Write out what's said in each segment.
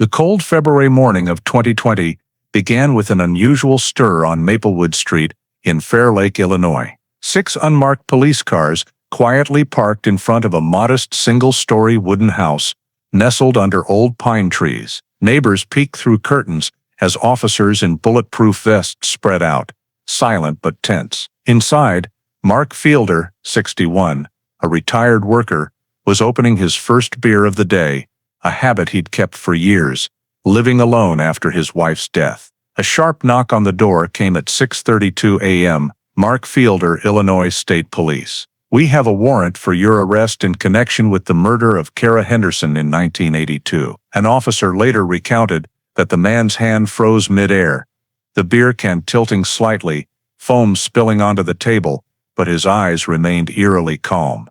The cold February morning of 2020 began with an unusual stir on Maplewood Street in Fairlake, Illinois. 6 unmarked police cars quietly parked in front of a modest single-story wooden house nestled under old pine trees. Neighbors peeked through curtains as officers in bulletproof vests spread out, silent but tense. Inside, Mark Fielder, 61, a retired worker, was opening his first beer of the day, a habit he'd kept for years, living alone after his wife's death. A sharp knock on the door came at 6:32 a.m. Mark Fielder, Illinois State Police. "We have a warrant for your arrest in connection with the murder of Kara Henderson in 1982. An officer later recounted that the man's hand froze mid-air, the beer can tilting slightly, foam spilling onto the table, but his eyes remained eerily calm.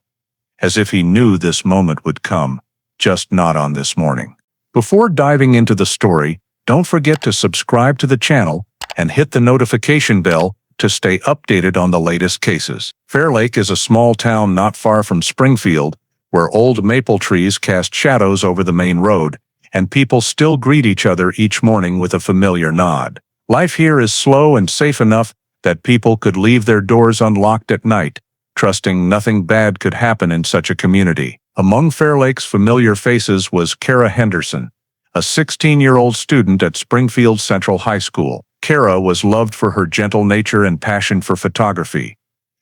As if he knew this moment would come, just not on this morning. Before diving into the story, don't forget to subscribe to the channel and hit the notification bell to stay updated on the latest cases. Fairlake is a small town not far from Springfield, where old maple trees cast shadows over the main road, and people still greet each other each morning with a familiar nod. Life here is slow and safe enough that people could leave their doors unlocked at night, trusting nothing bad could happen in such a community. Among Fairlake's familiar faces was Kara Henderson, a 16-year-old student at Springfield Central High School. Kara was loved for her gentle nature and passion for photography.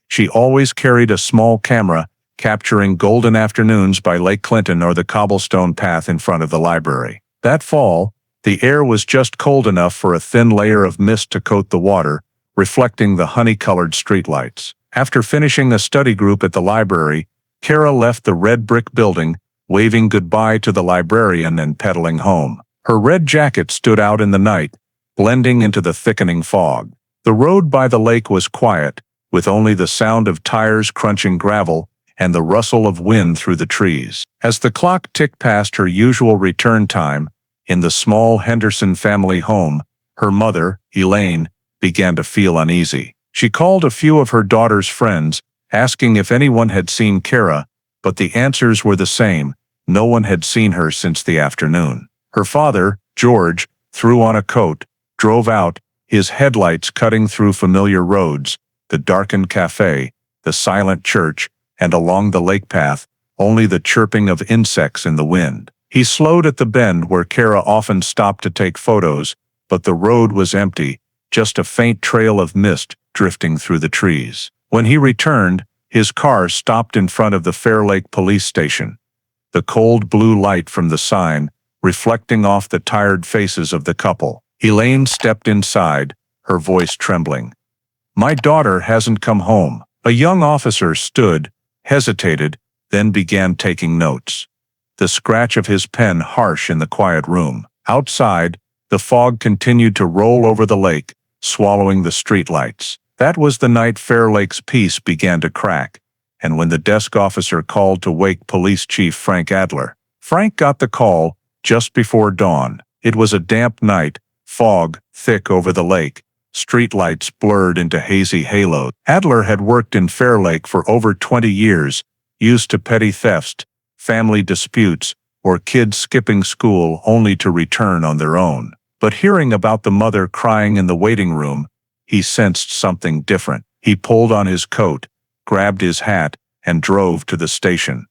She always carried a small camera, capturing golden afternoons by Lake Clinton or the cobblestone path in front of the library. That fall, the air was just cold enough for a thin layer of mist to coat the water, reflecting the honey-colored streetlights. After finishing a study group at the library, Kara left the red brick building, waving goodbye to the librarian and pedaling home. Her red jacket stood out in the night, blending into the thickening fog. The road by the lake was quiet, with only the sound of tires crunching gravel and the rustle of wind through the trees. As the clock ticked past her usual return time, in the small Henderson family home, her mother, Elaine, began to feel uneasy. She called a few of her daughter's friends, asking if anyone had seen Kara, but the answers were the same. No one had seen her since the afternoon. Her father, George, threw on a coat, drove out, his headlights cutting through familiar roads, the darkened cafe, the silent church, and along the lake path, only the chirping of insects in the wind. He slowed at the bend where Kara often stopped to take photos, but the road was empty, just a faint trail of mist drifting through the trees. When he returned, his car stopped in front of the Fairlake police station. The cold blue light from the sign, reflecting off the tired faces of the couple. Elaine stepped inside, her voice trembling. "My daughter hasn't come home." A young officer stood, hesitated, then began taking notes. The scratch of his pen harsh in the quiet room. Outside, the fog continued to roll over the lake, swallowing the streetlights. That was the night Fairlake's peace began to crack, and when the desk officer called to wake Police Chief Frank Adler. Frank got the call just before dawn. It was a damp night, fog thick over the lake, streetlights blurred into hazy halos. Adler had worked in Fairlake for over 20 years, used to petty thefts, family disputes, or kids skipping school only to return on their own. But hearing about the mother crying in the waiting room, he sensed something different. He pulled on his coat, grabbed his hat, and drove to the station,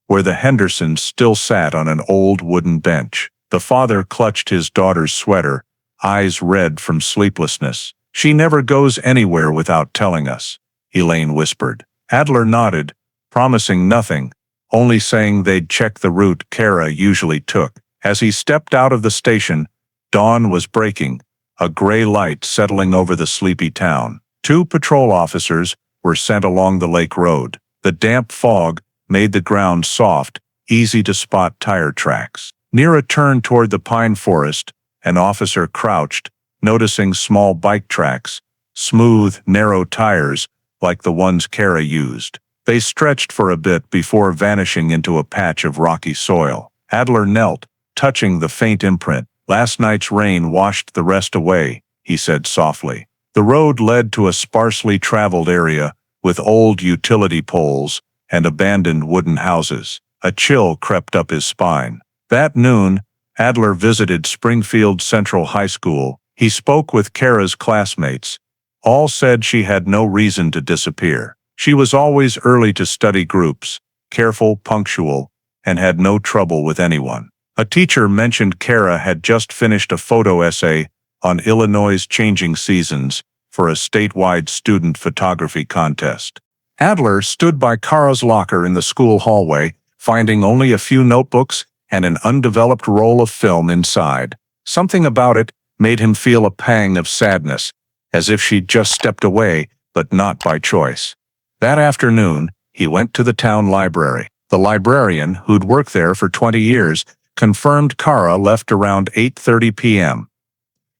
where the Hendersons still sat on an old wooden bench. The father clutched his daughter's sweater, eyes red from sleeplessness. "She never goes anywhere without telling us," Elaine whispered. Adler nodded, promising nothing, only saying they'd check the route Kara usually took. As he stepped out of the station, dawn was breaking, a gray light settling over the sleepy town. 2 patrol officers were sent along the lake road. The damp fog made the ground soft, easy to spot tire tracks. Near a turn toward the pine forest, an officer crouched, noticing small bike tracks, smooth, narrow tires, like the ones Kara used. They stretched for a bit before vanishing into a patch of rocky soil. Adler knelt, touching the faint imprint. "Last night's rain washed the rest away," he said softly. The road led to a sparsely traveled area, with old utility poles and abandoned wooden houses. A chill crept up his spine. That noon, Adler visited Springfield Central High School. He spoke with Kara's classmates. All said she had no reason to disappear. She was always early to study groups, careful, punctual, and had no trouble with anyone. A teacher mentioned Kara had just finished a photo essay on Illinois' changing seasons for a statewide student photography contest. Adler stood by Kara's locker in the school hallway, finding only a few notebooks and an undeveloped roll of film inside. Something about it made him feel a pang of sadness, as if she'd just stepped away, but not by choice. That afternoon, he went to the town library. The librarian, who'd worked there for 20 years, confirmed Kara left around 8:30 p.m.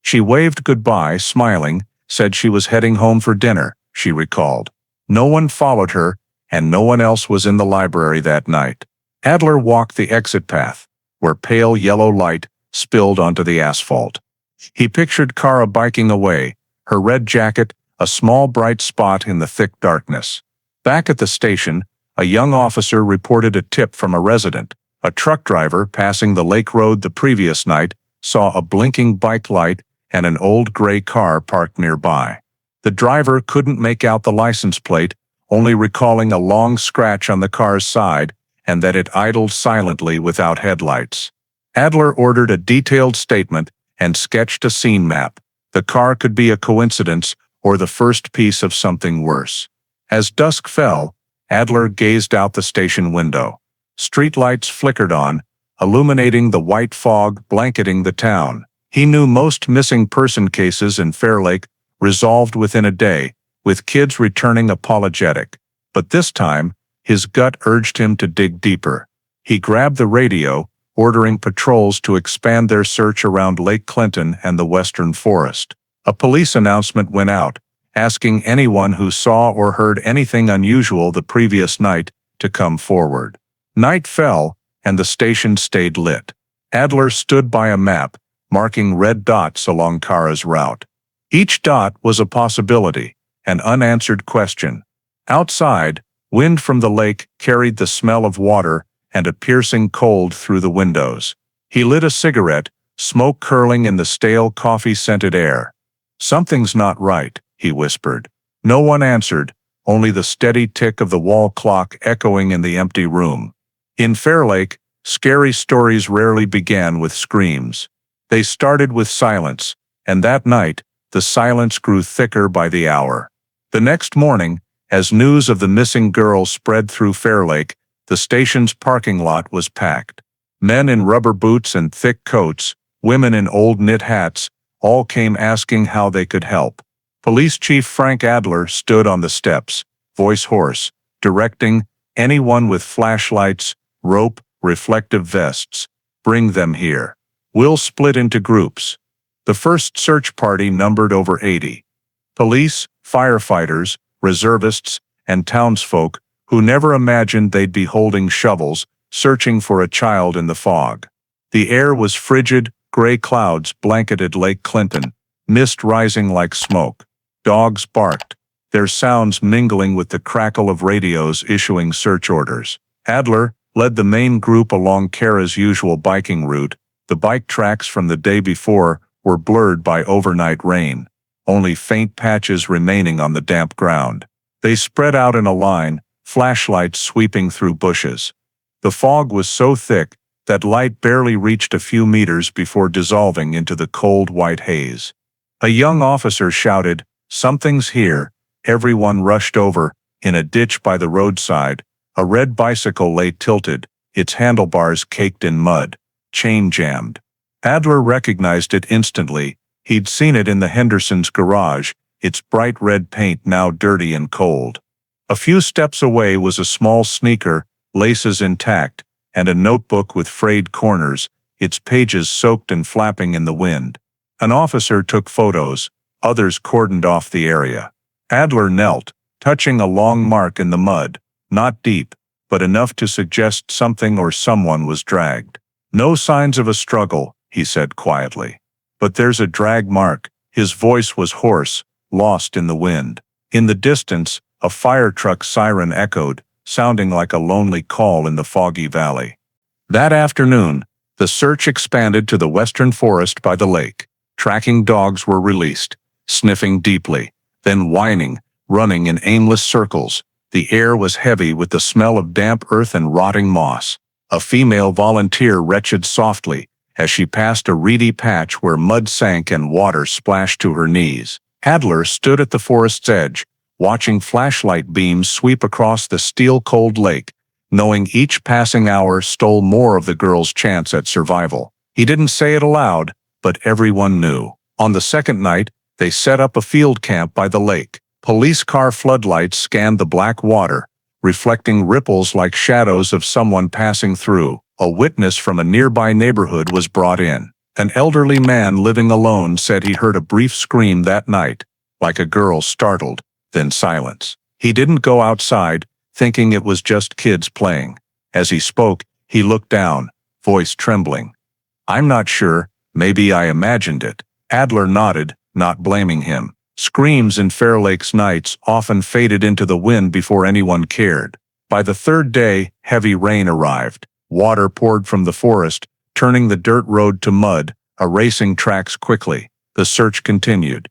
She waved goodbye, smiling, said she was heading home for dinner, she recalled. No one followed her, and no one else was in the library that night. Adler walked the exit path, where pale yellow light spilled onto the asphalt. He pictured Kara biking away, her red jacket a small bright spot in the thick darkness. Back at the station, a young officer reported a tip from a resident. A truck driver passing the Lake Road the previous night saw a blinking bike light and an old gray car parked nearby. The driver couldn't make out the license plate, only recalling a long scratch on the car's side and that it idled silently without headlights. Adler ordered a detailed statement and sketched a scene map. The car could be a coincidence or the first piece of something worse. As dusk fell, Adler gazed out the station window. Streetlights flickered on, illuminating the white fog blanketing the town. He knew most missing person cases in Fairlake resolved within a day, with kids returning apologetic. But this time, his gut urged him to dig deeper. He grabbed the radio, ordering patrols to expand their search around Lake Clinton and the Western Forest. A police announcement went out, asking anyone who saw or heard anything unusual the previous night to come forward. Night fell, and the station stayed lit. Adler stood by a map, marking red dots along Kara's route. Each dot was a possibility, an unanswered question. Outside, wind from the lake carried the smell of water and a piercing cold through the windows. He lit a cigarette, smoke curling in the stale coffee-scented air. "Something's not right," he whispered. No one answered, only the steady tick of the wall clock echoing in the empty room. In Fairlake, scary stories rarely began with screams. They started with silence, and that night, the silence grew thicker by the hour. The next morning, as news of the missing girl spread through Fairlake, the station's parking lot was packed. Men in rubber boots and thick coats, women in old knit hats, all came asking how they could help. Police Chief Frank Adler stood on the steps, voice hoarse, directing, "Anyone with flashlights, rope, reflective vests, bring them here. We'll split into groups." The first search party numbered over 80. Police, firefighters, reservists, and townsfolk who never imagined they'd be holding shovels, searching for a child in the fog. The air was frigid, gray clouds blanketed Lake Clinton, mist rising like smoke. Dogs barked, their sounds mingling with the crackle of radios issuing search orders. Adler led the main group along Kara's usual biking route. The bike tracks from the day before were blurred by overnight rain, only faint patches remaining on the damp ground. They spread out in a line, flashlights sweeping through bushes. The fog was so thick that light barely reached a few meters before dissolving into the cold white haze. A young officer shouted, "Something's here." Everyone rushed over. In a ditch by the roadside, a red bicycle lay tilted, its handlebars caked in mud, chain jammed. Adler recognized it instantly. He'd seen it in the Hendersons' garage, its bright red paint now dirty and cold. A few steps away was a small sneaker, laces intact, and a notebook with frayed corners, its pages soaked and flapping in the wind. An officer took photos, others cordoned off the area. Adler knelt, touching a long mark in the mud, not deep, but enough to suggest something or someone was dragged. "No signs of a struggle," he said quietly. "But there's a drag mark." His voice was hoarse, lost in the wind. In the distance, a fire truck siren echoed, sounding like a lonely call in the foggy valley. That afternoon, The search expanded to the western forest by the lake. Tracking dogs were released, sniffing deeply, then whining, running in aimless circles. The air was heavy with the smell of damp earth and rotting moss. A female volunteer retched softly as she passed a reedy patch where mud sank and water splashed to her knees. Adler stood at the forest's edge, watching flashlight beams sweep across the steel-cold lake, knowing each passing hour stole more of the girl's chance at survival. He didn't say it aloud, but everyone knew. On the second night, they set up a field camp by the lake. Police car floodlights scanned the black water, reflecting ripples like shadows of someone passing through. A witness from a nearby neighborhood was brought in. An elderly man living alone said he heard a brief scream that night, like a girl startled, then silence. He didn't go outside, thinking it was just kids playing. As he spoke, he looked down, voice trembling. "I'm not sure, maybe I imagined it." Adler nodded, not blaming him. Screams in Fairlake's nights often faded into the wind before anyone cared. By the third day, heavy rain arrived. Water poured from the forest, turning the dirt road to mud, erasing tracks quickly. The search continued.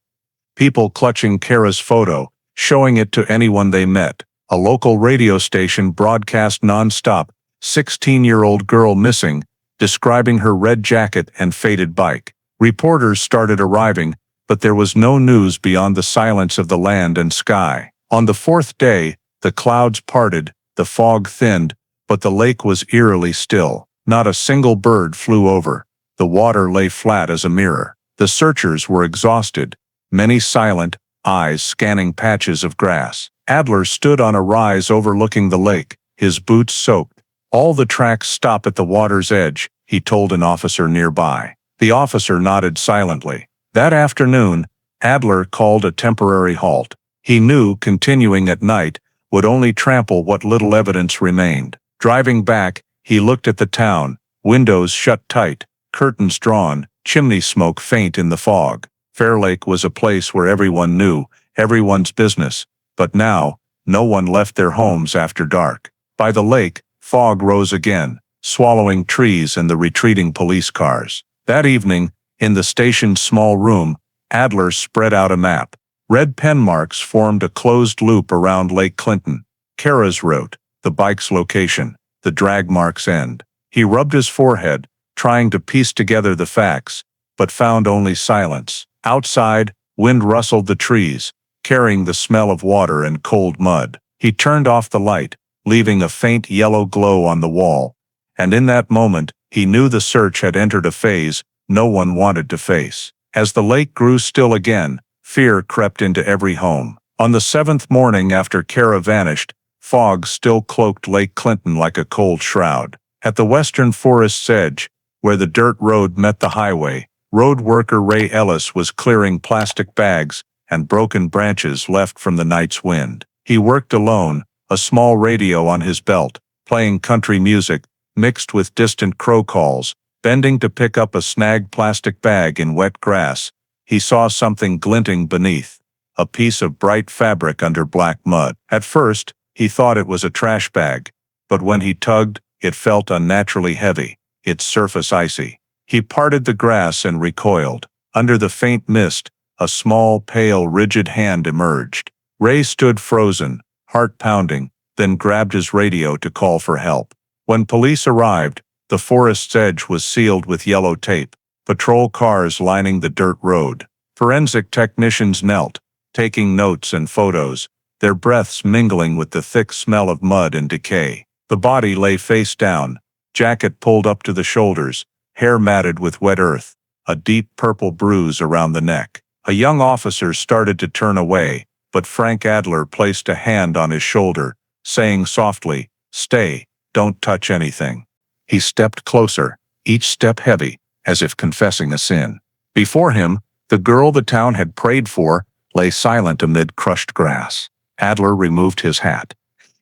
People clutching Kara's photo, showing it to anyone they met. A local radio station broadcast non-stop, 16-year-old girl missing, describing her red jacket and faded bike. Reporters started arriving, but there was no news beyond the silence of the land and sky. On the fourth day, the clouds parted, the fog thinned, but the lake was eerily still. Not a single bird flew over. The water lay flat as a mirror. The searchers were exhausted, many silent, eyes scanning patches of grass. Adler stood on a rise overlooking the lake, his boots soaked. "All the tracks stop at the water's edge," he told an officer nearby. The officer nodded silently. That afternoon, Adler called a temporary halt. He knew continuing at night would only trample what little evidence remained. Driving back, he looked at the town, windows shut tight, curtains drawn, chimney smoke faint in the fog. Fairlake was a place where everyone knew, everyone's business, but now, no one left their homes after dark. By the lake, fog rose again, swallowing trees and the retreating police cars. That evening, in the station's small room, Adler spread out a map. Red pen marks formed a closed loop around Lake Clinton. Kara's route, the bike's location, the drag mark's end. He rubbed his forehead, trying to piece together the facts, but found only silence. Outside, wind rustled the trees, carrying the smell of water and cold mud. He turned off the light, leaving a faint yellow glow on the wall, and in that moment, he knew the search had entered a phase no one wanted to face. As the lake grew still again, fear crept into every home. On the seventh morning after Kara vanished, fog still cloaked Lake Clinton like a cold shroud. At the western forest's edge, where the dirt road met the highway, road worker Ray Ellis was clearing plastic bags and broken branches left from the night's wind. He worked alone, a small radio on his belt, playing country music, mixed with distant crow calls. Bending to pick up a snagged plastic bag in wet grass, he saw something glinting beneath, a piece of bright fabric under black mud. At first, he thought it was a trash bag, but when he tugged, it felt unnaturally heavy, its surface icy. He parted the grass and recoiled. Under the faint mist, a small, pale, rigid hand emerged. Ray stood frozen, heart pounding, then grabbed his radio to call for help. When police arrived, the forest's edge was sealed with yellow tape, patrol cars lining the dirt road. Forensic technicians knelt, taking notes and photos, their breaths mingling with the thick smell of mud and decay. The body lay face down, jacket pulled up to the shoulders, hair matted with wet earth, a deep purple bruise around the neck. A young officer started to turn away, but Frank Adler placed a hand on his shoulder, saying softly, "Stay, don't touch anything." He stepped closer, each step heavy, as if confessing a sin. Before him, the girl the town had prayed for lay silent amid crushed grass. Adler removed his hat,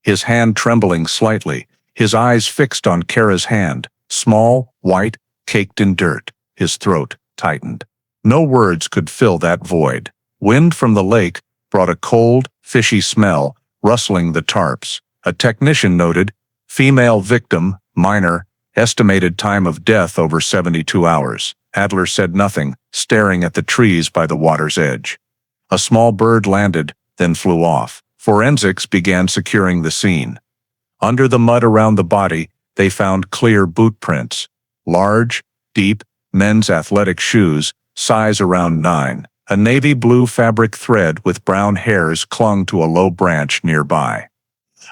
his hand trembling slightly, his eyes fixed on Kara's hand, small, white, caked in dirt. His throat tightened. No words could fill that void. Wind from the lake brought a cold, fishy smell, rustling the tarps. A technician noted, "Female victim, minor, Estimated time of death over 72 hours. Adler said nothing, staring at the trees by the water's edge. A small bird landed, then flew off. Forensics began securing the scene. Under the mud around the body, they found clear boot prints. Large, deep, men's athletic shoes, size around 9. A navy blue fabric thread with brown hairs clung to a low branch nearby.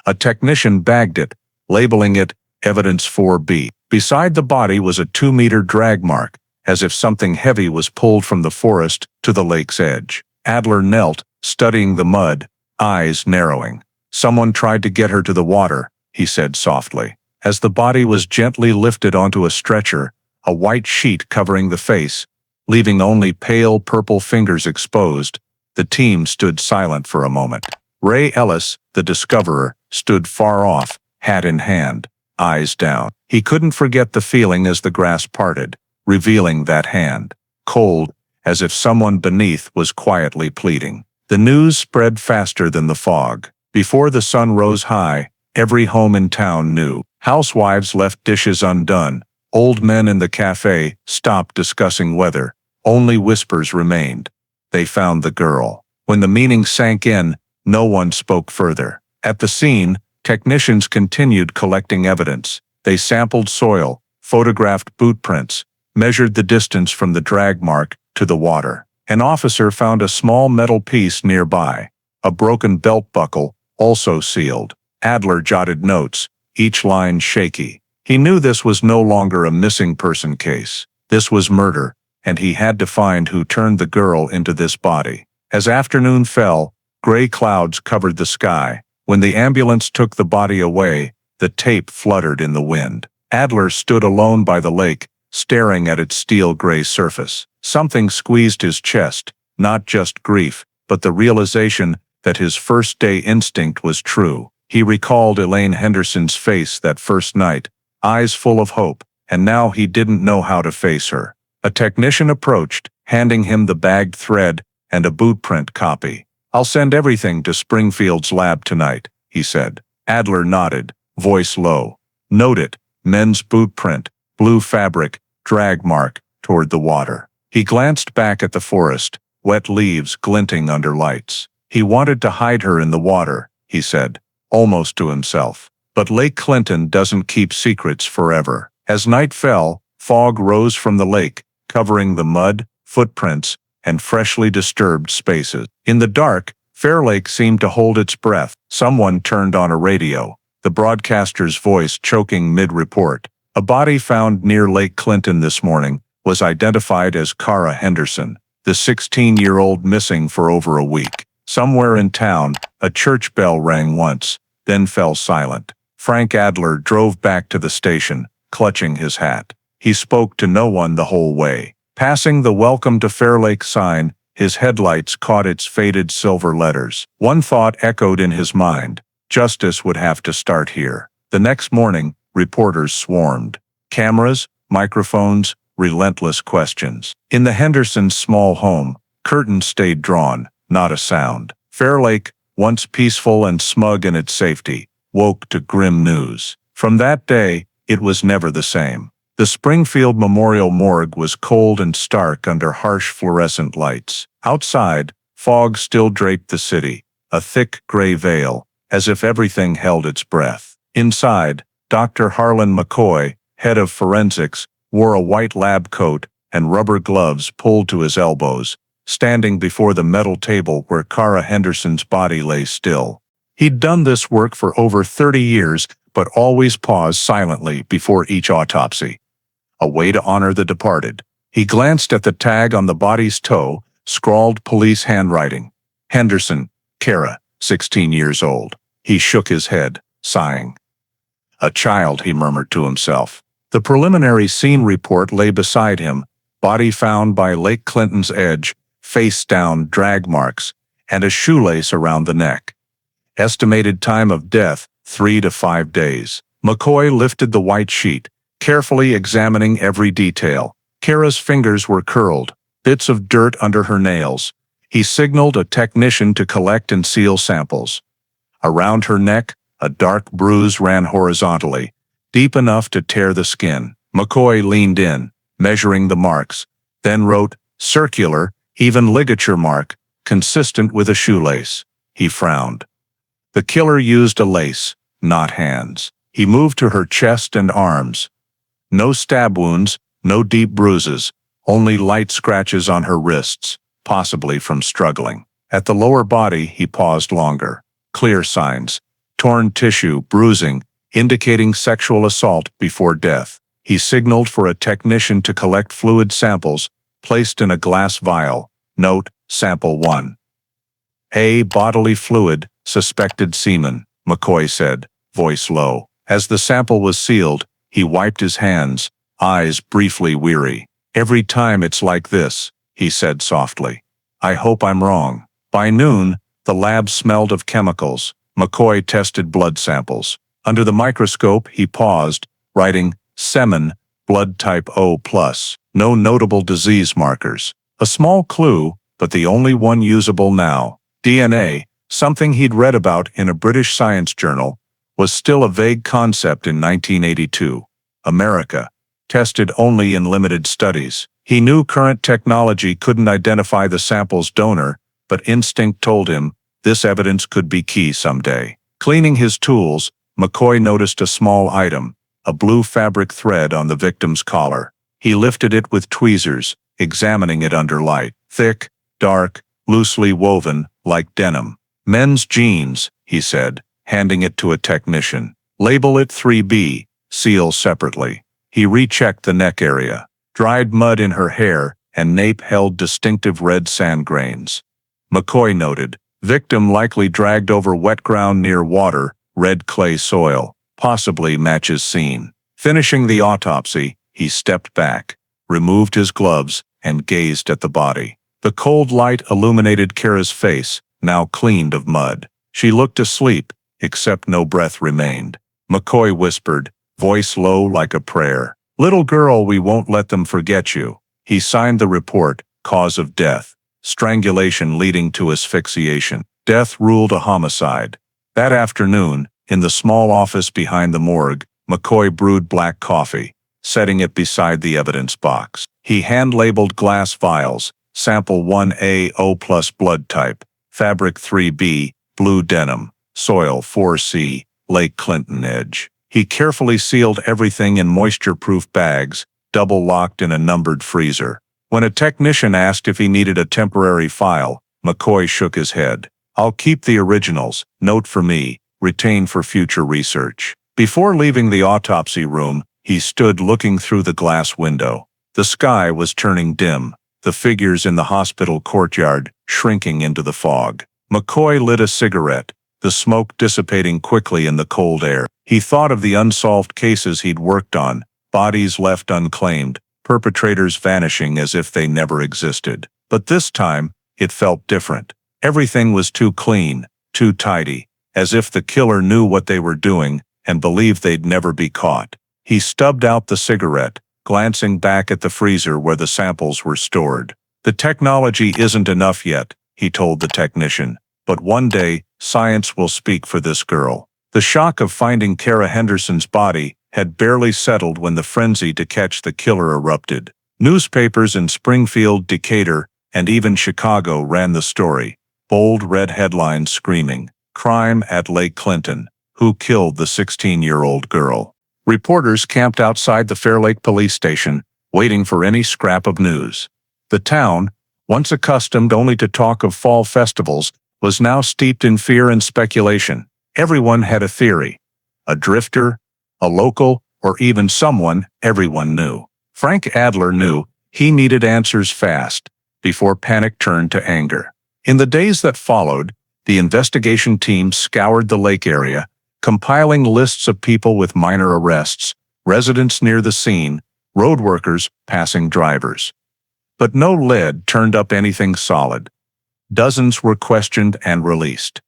A technician bagged it, labeling it Evidence 4B. Beside the body was a 2-meter drag mark, as if something heavy was pulled from the forest to the lake's edge. Adler knelt, studying the mud, eyes narrowing. "Someone tried to get her to the water," he said softly. As the body was gently lifted onto a stretcher, a white sheet covering the face, leaving only pale purple fingers exposed, the team stood silent for a moment. Ray Ellis, the discoverer, stood far off, hat in hand, eyes down. He couldn't forget the feeling as the grass parted, revealing that hand, cold, as if someone beneath was quietly pleading. The news spread faster than the fog. Before the sun rose high, every home in town knew. Housewives left dishes undone. Old men in the cafe stopped discussing weather. Only whispers remained. They found the girl. When the meaning sank in, no one spoke further. At the scene, technicians continued collecting evidence. They sampled soil, photographed boot prints, measured the distance from the drag mark to the water. An officer found a small metal piece nearby, a broken belt buckle, also sealed. Adler jotted notes, each line shaky. He knew this was no longer a missing person case. This was murder, and he had to find who turned the girl into this body. As afternoon fell, gray clouds covered the sky. When the ambulance took the body away, the tape fluttered in the wind. Adler stood alone by the lake, staring at its steel-gray surface. Something squeezed his chest, not just grief, but the realization that his first-day instinct was true. He recalled Elaine Henderson's face that first night, eyes full of hope, and now he didn't know how to face her. A technician approached, handing him the bagged thread and a boot print copy. "I'll send everything to Springfield's lab tonight," he said. Adler nodded, voice low. "Note it, men's boot print, blue fabric, drag mark, toward the water." He glanced back at the forest, wet leaves glinting under lights. "He wanted to hide her in the water," he said, almost to himself. But Lake Clinton doesn't keep secrets forever. As night fell, fog rose from the lake, covering the mud, footprints, and freshly disturbed spaces. In the dark, Fairlake seemed to hold its breath. Someone turned on a radio, the broadcaster's voice choking mid-report. "A body found near Lake Clinton this morning was identified as Kara Henderson, the 16-year-old missing for over a week." Somewhere in town, a church bell rang once, then fell silent. Frank Adler drove back to the station, clutching his hat. He spoke to no one the whole way. Passing the "Welcome to Fairlake" sign, his headlights caught its faded silver letters. One thought echoed in his mind: justice would have to start here. The next morning, reporters swarmed. Cameras, microphones, relentless questions. In the Hendersons' small home, curtains stayed drawn, not a sound. Fairlake, once peaceful and smug in its safety, woke to grim news. From that day, it was never the same. The Springfield Memorial Morgue was cold and stark under harsh fluorescent lights. Outside, fog still draped the city, a thick gray veil, as if everything held its breath. Inside, Dr. Harlan McCoy, head of forensics, wore a white lab coat and rubber gloves pulled to his elbows, standing before the metal table where Kara Henderson's body lay still. He'd done this work for over 30 years, but always paused silently before each autopsy. A way to honor the departed. He glanced at the tag on the body's toe, scrawled police handwriting. "Henderson, Kara, 16 years old." He shook his head, sighing. "A child," he murmured to himself. The preliminary scene report lay beside him, body found by Lake Clinton's edge, face down, drag marks, and a shoelace around the neck. Estimated time of death, 3 to 5 days. McCoy lifted the white sheet, carefully examining every detail. Kara's fingers were curled, bits of dirt under her nails. He signaled a technician to collect and seal samples. Around her neck, a dark bruise ran horizontally, deep enough to tear the skin. McCoy leaned in, measuring the marks, then wrote, circular, even ligature mark, consistent with a shoelace. He frowned. The killer used a lace, not hands. He moved to her chest and arms. No stab wounds, no deep bruises, only light scratches on her wrists, possibly from struggling. At the lower body, he paused longer. Clear signs, torn tissue, bruising, indicating sexual assault before death. He signaled for a technician to collect fluid samples, placed in a glass vial. Note, sample 1. A bodily fluid, suspected semen, McCoy said, voice low. As the sample was sealed, he wiped his hands, eyes briefly weary. Every time it's like this, he said softly. I hope I'm wrong. By noon, the lab smelled of chemicals. McCoy tested blood samples. Under the microscope, he paused, writing, semen, blood type O+. No notable disease markers. A small clue, but the only one usable now. DNA, something he'd read about in a British science journal, was still a vague concept in 1982. America, tested only in limited studies. He knew current technology couldn't identify the sample's donor, but instinct told him this evidence could be key someday. Cleaning his tools, McCoy noticed a small item, a blue fabric thread on the victim's collar. He lifted it with tweezers, examining it under light. Thick, dark, loosely woven, like denim. Men's jeans, he said, handing it to a technician. Label it 3B, seal separately. He rechecked the neck area. Dried mud in her hair, and nape held distinctive red sand grains. McCoy noted, victim likely dragged over wet ground near water, red clay soil, possibly matches scene. Finishing the autopsy, he stepped back, removed his gloves, and gazed at the body. The cold light illuminated Kara's face, now cleaned of mud. She looked asleep, except no breath remained. McCoy whispered, voice low like a prayer. Little girl, we won't let them forget you. He signed the report, cause of death. Strangulation leading to asphyxiation. Death ruled a homicide. That afternoon, in the small office behind the morgue, McCoy brewed black coffee, setting it beside the evidence box. He hand-labeled glass vials, sample 1A O+ blood type, fabric 3B, blue denim, soil 4C, Lake Clinton edge. He carefully sealed everything in moisture-proof bags, double-locked in a numbered freezer. When a technician asked if he needed a temporary file, McCoy shook his head. I'll keep the originals, note for me, retain for future research. Before leaving the autopsy room, he stood looking through the glass window. The sky was turning dim, the figures in the hospital courtyard shrinking into the fog. McCoy lit a cigarette, the smoke dissipating quickly in the cold air. He thought of the unsolved cases he'd worked on, bodies left unclaimed, perpetrators vanishing as if they never existed. But this time, it felt different. Everything was too clean, too tidy, as if the killer knew what they were doing and believed they'd never be caught. He stubbed out the cigarette, glancing back at the freezer where the samples were stored. The technology isn't enough yet, he told the technician, but one day, science will speak for this girl. The shock of finding Kara Henderson's body had barely settled when the frenzy to catch the killer erupted. Newspapers in Springfield, Decatur, and even Chicago ran the story. Bold red headlines screaming, "Crime at Lake Clinton. Who killed the 16-year-old girl?" Reporters camped outside the Fairlake police station, waiting for any scrap of news. The town, once accustomed only to talk of fall festivals, was now steeped in fear and speculation. Everyone had a theory. A drifter, a local, or even someone everyone knew. Frank Adler knew he needed answers fast, before panic turned to anger. In the days that followed, the investigation team scoured the lake area, compiling lists of people with minor arrests, residents near the scene, road workers, passing drivers. But no lead turned up anything solid. Dozens were questioned and released.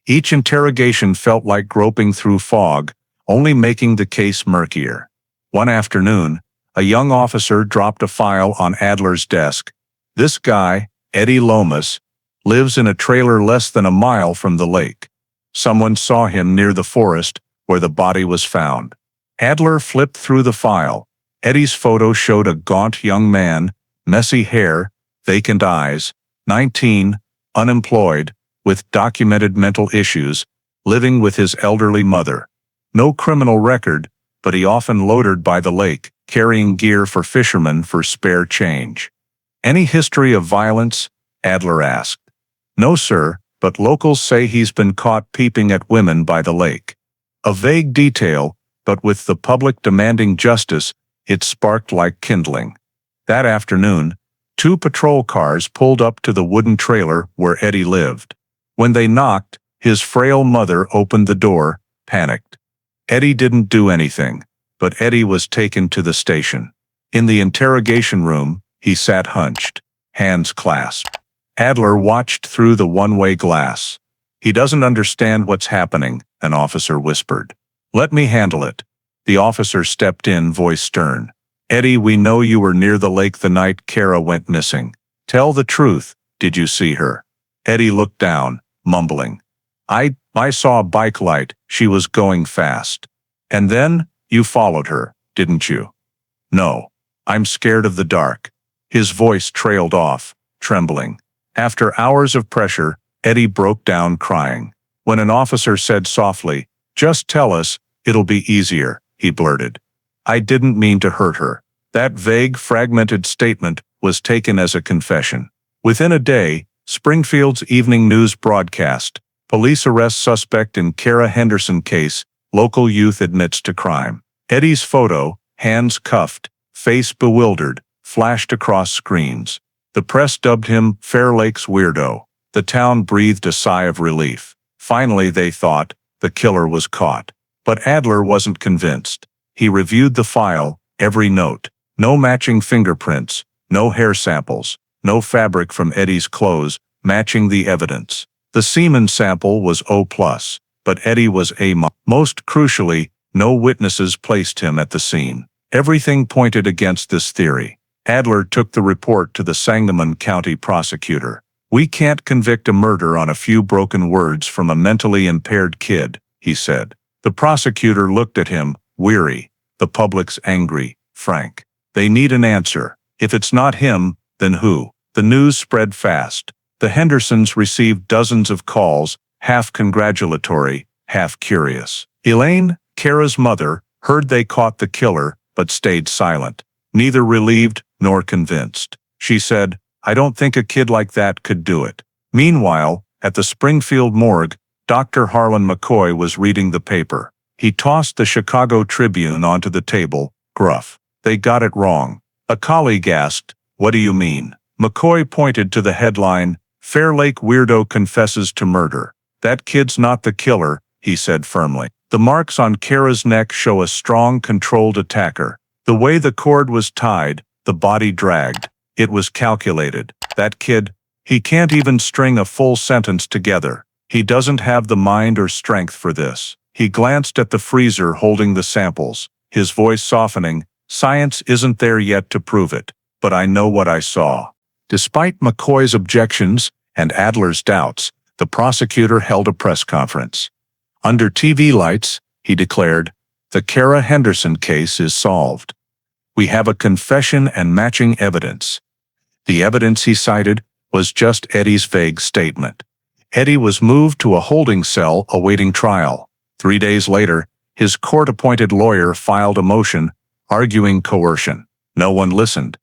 Each interrogation felt like groping through fog, only making the case murkier. One afternoon, a young officer dropped a file on Adler's desk. This guy, Eddie Lomas, lives in a trailer less than a mile from the lake. Someone saw him near the forest where the body was found. Adler flipped through the file. Eddie's photo showed a gaunt young man, messy hair, vacant eyes, 19, unemployed, with documented mental issues, living with his elderly mother. No criminal record, but he often loitered by the lake, carrying gear for fishermen for spare change. Any history of violence? Adler asked. No, sir, but locals say he's been caught peeping at women by the lake. A vague detail, but with the public demanding justice, it sparked like kindling. That afternoon, 2 patrol cars pulled up to the wooden trailer where Eddie lived. When they knocked, his frail mother opened the door, panicked. Eddie didn't do anything, but Eddie was taken to the station. In the interrogation room, he sat hunched, hands clasped. Adler watched through the one-way glass. He doesn't understand what's happening, an officer whispered. Let me handle it. The officer stepped in, voice stern. Eddie, we know you were near the lake the night Kara went missing. Tell the truth, did you see her? Eddie looked down, mumbling. I saw a bike light, she was going fast. And then, you followed her, didn't you? No. I'm scared of the dark. His voice trailed off, trembling. After hours of pressure, Eddie broke down crying. When an officer said softly, just tell us, it'll be easier, he blurted. I didn't mean to hurt her. That vague, fragmented statement was taken as a confession. Within a day, Springfield's evening news broadcast, police arrest suspect in Kara Henderson case, local youth admits to crime. Eddie's photo, hands cuffed, face bewildered, flashed across screens. The press dubbed him Fairlake's weirdo. The town breathed a sigh of relief. Finally, they thought, the killer was caught. But Adler wasn't convinced. He reviewed the file, every note. No matching fingerprints, no hair samples, no fabric from Eddie's clothes, matching the evidence. The semen sample was O+, but Eddie was A-. Most crucially, no witnesses placed him at the scene. Everything pointed against this theory. Adler took the report to the Sangamon County prosecutor. We can't convict a murder on a few broken words from a mentally impaired kid, he said. The prosecutor looked at him, weary. The public's angry, frank. They need an answer. If it's not him, then who? The news spread fast. The Hendersons received dozens of calls, half congratulatory, half curious. Elaine, Kara's mother, heard they caught the killer, but stayed silent. Neither relieved nor convinced. She said, I don't think a kid like that could do it. Meanwhile, at the Springfield morgue, Dr. Harlan McCoy was reading the paper. He tossed the Chicago Tribune onto the table, gruff. They got it wrong. A colleague asked, what do you mean? McCoy pointed to the headline, Fairlake weirdo confesses to murder. That kid's not the killer, he said firmly. The marks on Kara's neck show a strong, controlled attacker. The way the cord was tied, the body dragged. It was calculated. That kid, he can't even string a full sentence together. He doesn't have the mind or strength for this. He glanced at the freezer holding the samples, his voice softening. Science isn't there yet to prove it, but I know what I saw. Despite McCoy's objections and Adler's doubts, the prosecutor held a press conference. Under TV lights, he declared, the Kara Henderson case is solved. We have a confession and matching evidence. The evidence he cited was just Eddie's vague statement. Eddie was moved to a holding cell awaiting trial. 3 days later, his court-appointed lawyer filed a motion arguing coercion. No one listened.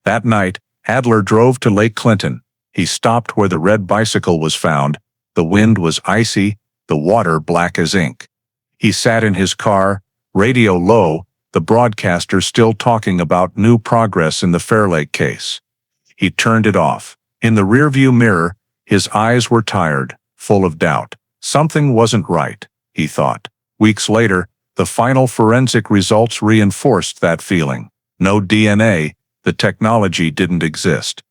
That night, Adler drove to Lake Clinton. He stopped where the red bicycle was found. The wind was icy, the water black as ink. He sat in his car, radio low, the broadcaster still talking about new progress in the Fairlake case. He turned it off. In the rearview mirror, his eyes were tired, full of doubt. Something wasn't right, he thought. Weeks later, the final forensic results reinforced that feeling. No DNA, the technology didn't exist.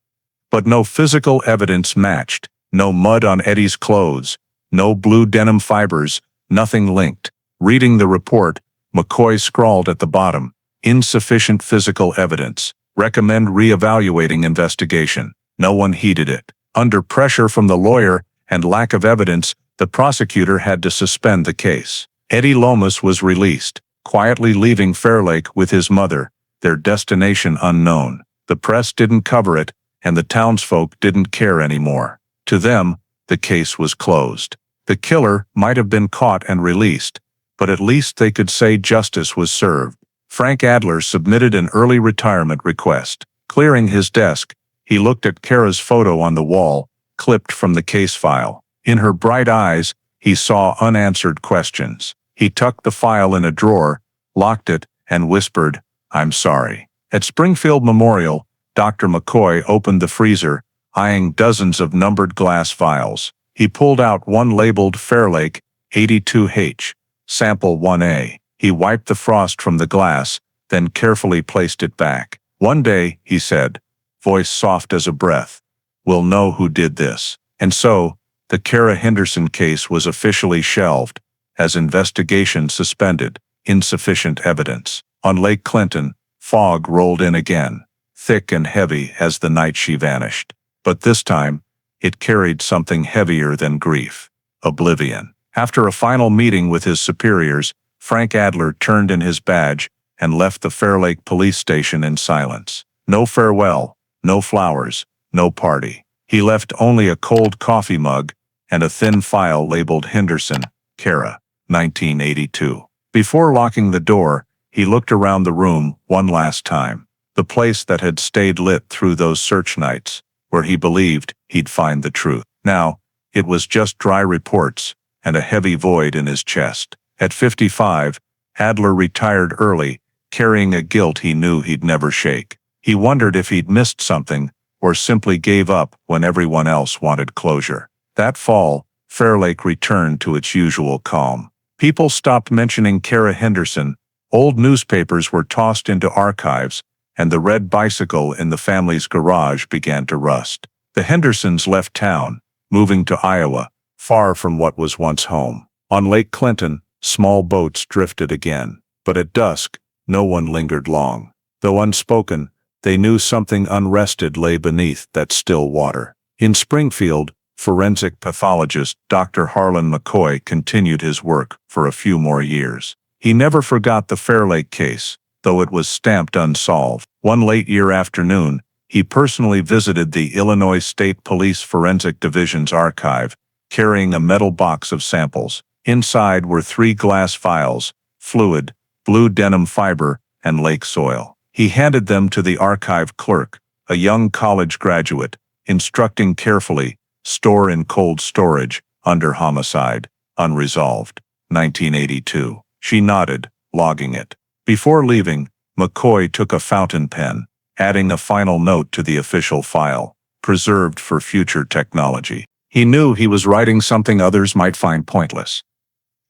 But no physical evidence matched, no mud on Eddie's clothes, no blue denim fibers, nothing linked. Reading the report, McCoy scrawled at the bottom, insufficient physical evidence. Recommend reevaluating investigation. No one heeded it. Under pressure from the lawyer and lack of evidence, the prosecutor had to suspend the case. Eddie Lomas was released. quietly leaving Fairlake with his mother, their destination unknown. The press didn't cover it, and the townsfolk didn't care anymore. To them, the case was closed. The killer might have been caught and released, but at least they could say justice was served. Frank Adler submitted an early retirement request. Clearing his desk, he looked at Kara's photo on the wall, clipped from the case file. In her bright eyes, he saw unanswered questions. He tucked the file in a drawer, locked it, and whispered, "I'm sorry." At Springfield Memorial, Dr. McCoy opened the freezer, eyeing dozens of numbered glass vials. He pulled out one labeled Fairlake 82H, Sample 1A. He wiped the frost from the glass, then carefully placed it back. "One day," he said, voice soft as a breath, "we'll know who did this." And so, the Kara Henderson case was officially shelved, as investigation suspended, insufficient evidence. On Lake Clinton, fog rolled in again, thick and heavy as the night she vanished. But this time, it carried something heavier than grief: oblivion. After a final meeting with his superiors, Frank Adler turned in his badge and left the Fairlake police station in silence. No farewell, no flowers, no party. He left only a cold coffee mug and a thin file labeled Henderson, Kara, 1982. Before locking the door, he looked around the room one last time. The place that had stayed lit through those search nights, where he believed he'd find the truth. Now, it was just dry reports and a heavy void in his chest. At 55, Adler retired early, carrying a guilt he knew he'd never shake. He wondered if he'd missed something, or simply gave up when everyone else wanted closure. That fall, Fairlake returned to its usual calm. People stopped mentioning Kara Henderson, old newspapers were tossed into archives, and the red bicycle in the family's garage began to rust. The Hendersons left town, moving to Iowa, far from what was once home. On Lake Clinton, small boats drifted again, but at dusk, no one lingered long. Though unspoken, they knew something unrested lay beneath that still water. In Springfield, forensic pathologist Dr. Harlan McCoy continued his work for a few more years. He never forgot the Fairlake case, though it was stamped unsolved. One late year afternoon, he personally visited the Illinois State Police Forensic Division's archive, carrying a metal box of samples. Inside were 3 glass vials, fluid, blue denim fiber, and lake soil. He handed them to the archive clerk, a young college graduate, instructing carefully, "Store in cold storage, under homicide, unresolved, 1982. She nodded, logging it. Before leaving, McCoy took a fountain pen, adding a final note to the official file, preserved for future technology. He knew he was writing something others might find pointless.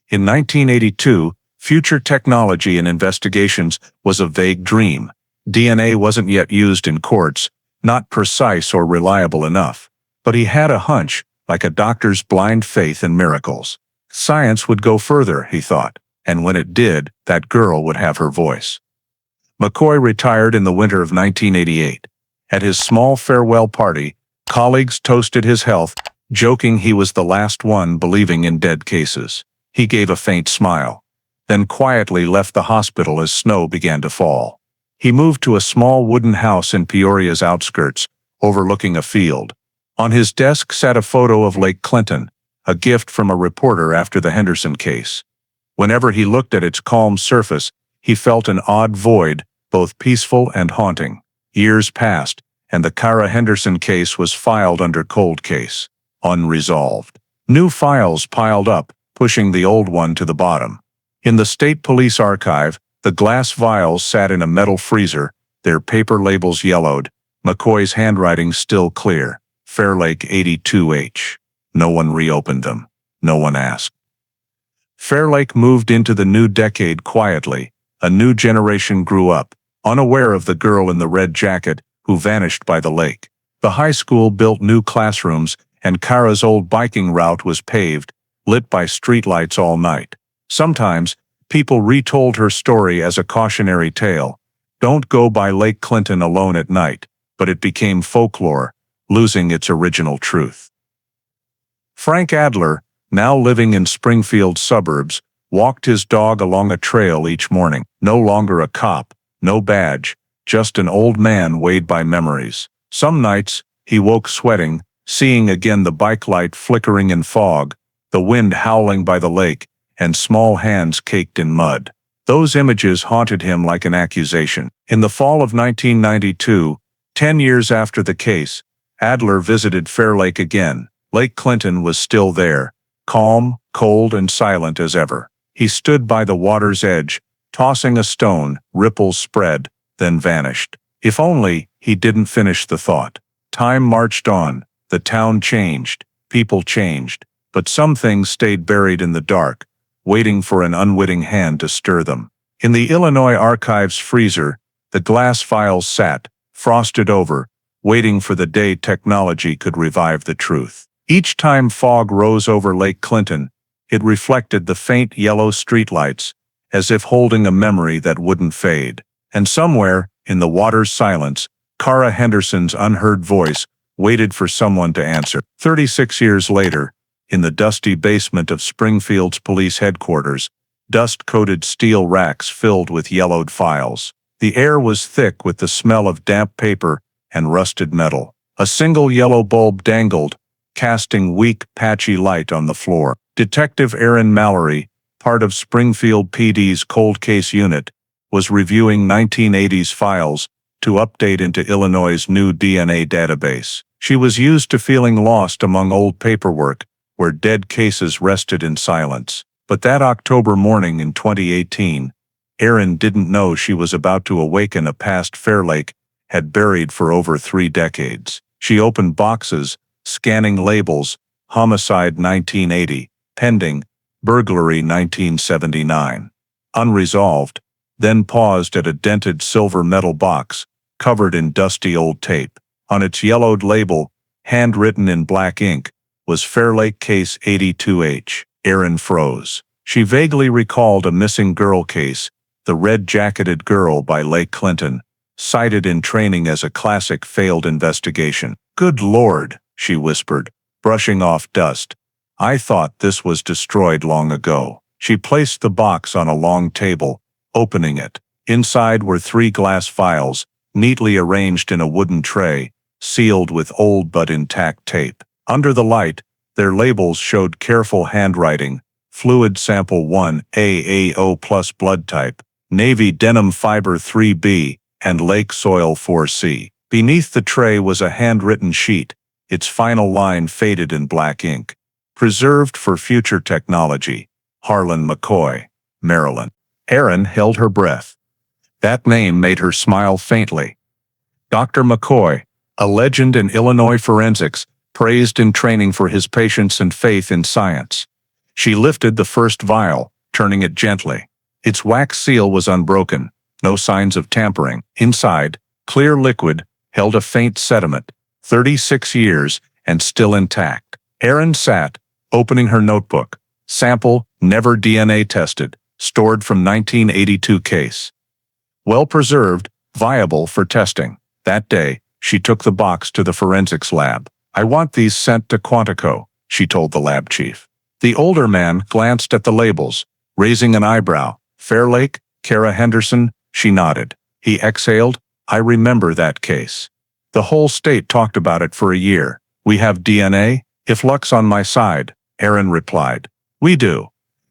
In 1982, future technology in investigations was a vague dream. DNA wasn't yet used in courts, not precise or reliable enough. But he had a hunch, like a doctor's blind faith in miracles. Science would go further, he thought, and when it did, that girl would have her voice. McCoy retired in the winter of 1988. At his small farewell party, colleagues toasted his health, joking he was the last one believing in dead cases. He gave a faint smile, then quietly left the hospital as snow began to fall. He moved to a small wooden house in Peoria's outskirts, overlooking a field. On his desk sat a photo of Lake Clinton, a gift from a reporter after the Henderson case. Whenever he looked at its calm surface, he felt an odd void, both peaceful and haunting. Years passed, and the Kara Henderson case was filed under cold case, unresolved. New files piled up, pushing the old one to the bottom. In the state police archive, the glass vials sat in a metal freezer, their paper labels yellowed, McCoy's handwriting still clear. Fairlake 82H. No one reopened them. No one asked. Fairlake moved into the new decade quietly. A new generation grew up, unaware of the girl in the red jacket who vanished by the lake. The high school built new classrooms, and Kara's old biking route was paved, lit by streetlights all night. Sometimes, people retold her story as a cautionary tale. Don't go by Lake Clinton alone at night, but it became folklore, losing its original truth. Frank Adler, now living in Springfield suburbs, walked his dog along a trail each morning. No longer a cop, no badge, just an old man weighed by memories. Some nights, he woke sweating, seeing again the bike light flickering in fog, the wind howling by the lake, and small hands caked in mud. Those images haunted him like an accusation. In the fall of 1992, 10 years after the case, Adler visited Fairlake again. Lake Clinton was still there, calm, cold, and silent as ever. He stood by the water's edge, tossing a stone, ripples spread, then vanished. If only he didn't finish the thought. Time marched on, the town changed, people changed, but some things stayed buried in the dark, waiting for an unwitting hand to stir them. In the Illinois Archives freezer, the glass files sat, frosted over, waiting for the day technology could revive the truth. Each time fog rose over Lake Clinton, it reflected the faint yellow streetlights, as if holding a memory that wouldn't fade. And somewhere, in the water's silence, Kara Henderson's unheard voice waited for someone to answer. 36 years later, in the dusty basement of Springfield's police headquarters, dust-coated steel racks filled with yellowed files. The air was thick with the smell of damp paper and rusted metal. A single yellow bulb dangled, casting weak, patchy light on the floor. Detective Aaron Mallory, part of Springfield PD's cold case unit, was reviewing 1980s files to update into Illinois' new DNA database. She was used to feeling lost among old paperwork, where dead cases rested in silence. But that October morning in 2018, Aaron didn't know she was about to awaken a past Fairlake had buried for over 3 decades. She opened boxes, scanning labels, homicide 1980, pending, burglary 1979. Unresolved, then paused at a dented silver metal box, covered in dusty old tape. On its yellowed label, handwritten in black ink, was Fairlake Case 82H. Aaron froze. She vaguely recalled a missing girl case, the red-jacketed girl by Lake Clinton, cited in training as a classic failed investigation. "Good Lord," she whispered, brushing off dust. "I thought this was destroyed long ago." She placed the box on a long table, opening it. Inside were 3 glass files, neatly arranged in a wooden tray, sealed with old but intact tape. Under the light, their labels showed careful handwriting: Fluid Sample 1 AAO plus blood type, Navy Denim Fiber 3B, and Lake Soil 4C. Beneath the tray was a handwritten sheet, its final line faded in black ink. "Preserved for future technology. Harlan McCoy, Maryland." Aaron held her breath. That name made her smile faintly. Dr. McCoy, a legend in Illinois forensics, praised in training for his patience and faith in science. She lifted the first vial, turning it gently. Its wax seal was unbroken, no signs of tampering. Inside, clear liquid, held a faint sediment, 36 years and still intact. Aaron sat, opening her notebook. Sample, never DNA tested, stored from 1982 case. Well preserved, viable for testing. That day, she took the box to the forensics lab. "I want these sent to Quantico," she told the lab chief. The older man glanced at the labels, raising an eyebrow. "Fairlake, Kara Henderson?" She nodded. He exhaled. "I remember that case. The whole state talked about it for a year. We have DNA? If luck's on my side," Aaron replied. "We do."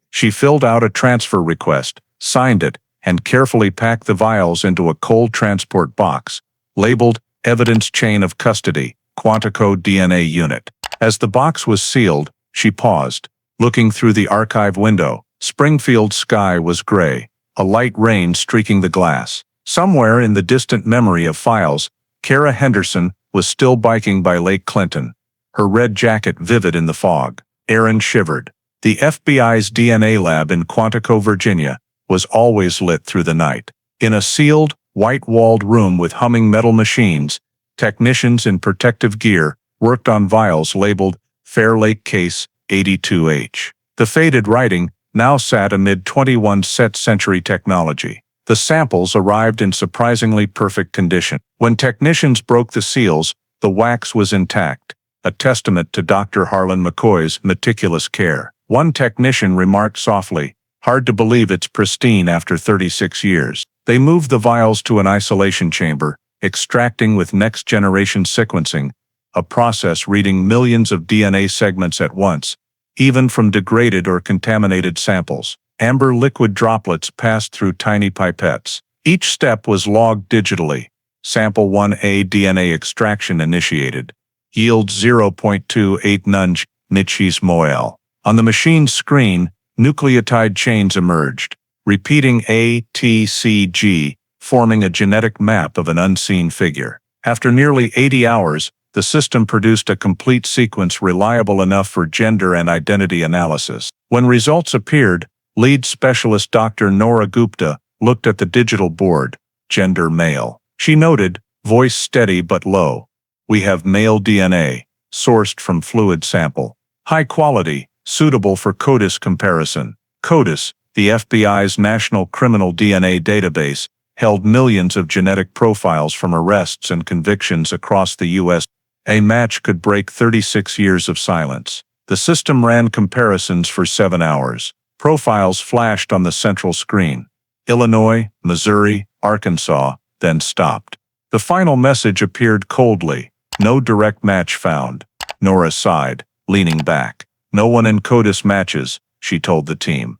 She filled out a transfer request, signed it, and carefully packed the vials into a cold transport box, labeled Evidence Chain of Custody, Quantico DNA Unit. As the box was sealed, she paused, looking through the archive window. Springfield's sky was gray, a light rain streaking the glass. Somewhere in the distant memory of files, Kara Henderson was still biking by Lake Clinton, her red jacket vivid in the fog. Aaron shivered. The FBI's DNA lab in Quantico, Virginia, was always lit through the night. In a sealed, white-walled room with humming metal machines, technicians in protective gear worked on vials labeled Fairlake Case 82H. The faded writing now sat amid 21st-century technology. The samples arrived in surprisingly perfect condition. When technicians broke the seals, the wax was intact, a testament to Dr. Harlan McCoy's meticulous care. One technician remarked softly, Hard to believe it's pristine after 36 years. They moved the vials to an isolation chamber, extracting with next-generation sequencing, a process reading millions of DNA segments at once, even from degraded or contaminated samples. Amber liquid droplets passed through tiny pipettes. Each step was logged digitally. Sample 1A DNA extraction initiated. Yield 0.28 nunge nichis moel. On the machine's screen, nucleotide chains emerged, repeating A, T, C, G, forming a genetic map of an unseen figure. After nearly 80 hours, the system produced a complete sequence reliable enough for gender and identity analysis. When results appeared, lead specialist Dr. Nora Gupta looked at the digital board. Gender male. She noted, voice steady but low. We have male DNA, sourced from fluid sample. High quality, suitable for CODIS comparison. CODIS, the FBI's National Criminal DNA Database, held millions of genetic profiles from arrests and convictions across the U.S. A match could break 36 years of silence. The system ran comparisons for 7 hours. Profiles flashed on the central screen. Illinois, Missouri, Arkansas, then stopped. The final message appeared coldly. No direct match found. Nora sighed, leaning back. No one in CODIS matches, she told the team.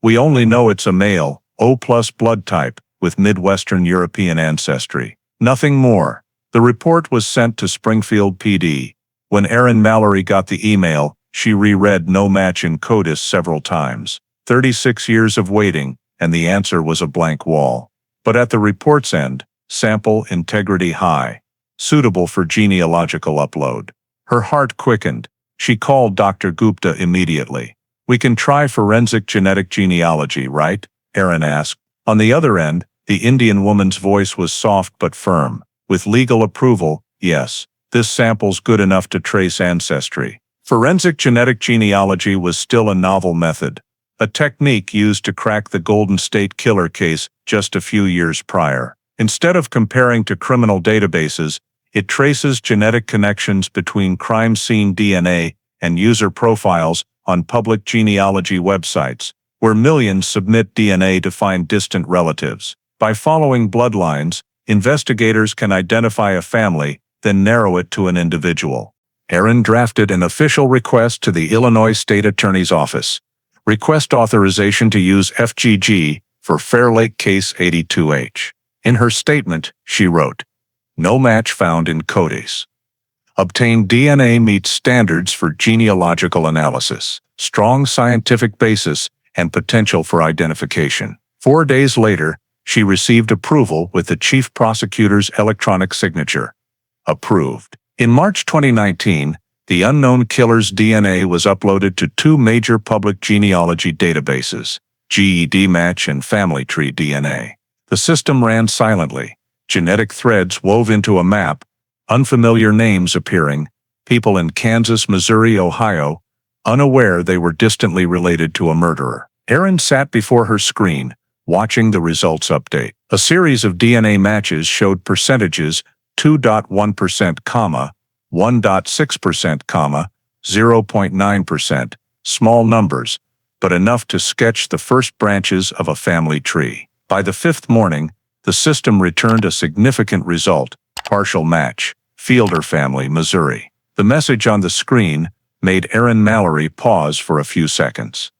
We only know it's a male, O+ blood type, with Midwestern European ancestry. Nothing more. The report was sent to Springfield PD. When Erin Mallory got the email, she reread no match in CODIS several times. 36 years of waiting, and the answer was a blank wall. But at the report's end, sample integrity high, suitable for genealogical upload. Her heart quickened. She called Dr. Gupta immediately. We can try forensic genetic genealogy, right? Erin asked. On the other end, the Indian woman's voice was soft but firm. With legal approval, yes, this sample's good enough to trace ancestry. Forensic genetic genealogy was still a novel method, a technique used to crack the Golden State Killer case just a few years prior. Instead of comparing to criminal databases, it traces genetic connections between crime scene DNA and user profiles on public genealogy websites, where millions submit DNA to find distant relatives. By following bloodlines, investigators can identify a family, then narrow it to an individual. Erin drafted an official request to the Illinois State Attorney's Office. Request authorization to use FGG for Fairlake Case 82H. In her statement, she wrote, no match found in CODIS. Obtained DNA meets standards for genealogical analysis, strong scientific basis, and potential for identification. 4 days later, she received approval with the chief prosecutor's electronic signature. Approved. In March 2019, the unknown killer's DNA was uploaded to 2 major public genealogy databases, GEDmatch and Family Tree DNA. The system ran silently, genetic threads wove into a map, unfamiliar names appearing, people in Kansas, Missouri, Ohio, unaware they were distantly related to a murderer. Erin sat before her screen, watching the results update. A series of DNA matches showed percentages 2.1%, 1.6%, 0.9%, small numbers, but enough to sketch the first branches of a family tree. By the 5th morning, the system returned a significant result, partial match, Fielder family, Missouri. The message on the screen made Erin Mallory pause for a few seconds.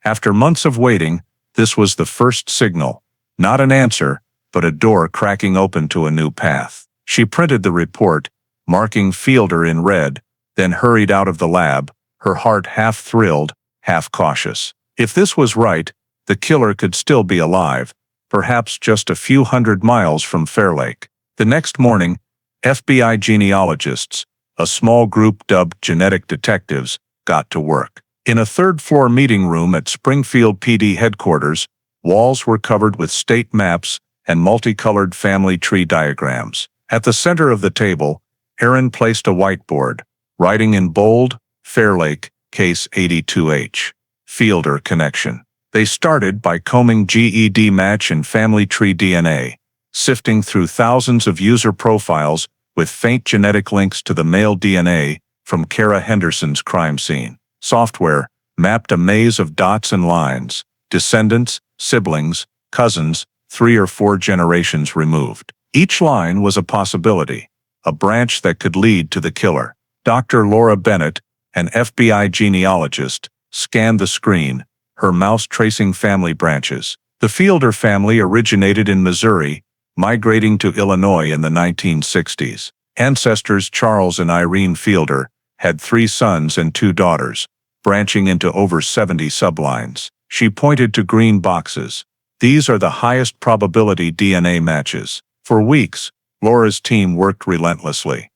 After months of waiting, this was the first signal, not an answer, but a door cracking open to a new path. She printed the report, marking Fielder in red, then hurried out of the lab, her heart half thrilled, half cautious. If this was right, the killer could still be alive, perhaps just a few hundred miles from Fairlake. The next morning, FBI genealogists, a small group dubbed genetic detectives, got to work. In a third-floor meeting room at Springfield PD headquarters, walls were covered with state maps and multicolored family tree diagrams. At the center of the table, Erin placed a whiteboard, writing in bold, Fairlake, Case 82H. Fielder connection. They started by combing GEDmatch and Family Tree DNA, sifting through thousands of user profiles with faint genetic links to the male DNA from Kara Henderson's crime scene. Software mapped a maze of dots and lines, descendants, siblings, cousins, 3 or 4 generations removed. Each line was a possibility, a branch that could lead to the killer. Dr. Laura Bennett, an FBI genealogist, scanned the screen, her mouse tracing family branches. The Fielder family originated in Missouri, migrating to Illinois in the 1960s. Ancestors Charles and Irene Fielder had 3 sons and 2 daughters, branching into over 70 sublines. She pointed to green boxes. These are the highest probability DNA matches. For weeks, Laura's team worked relentlessly.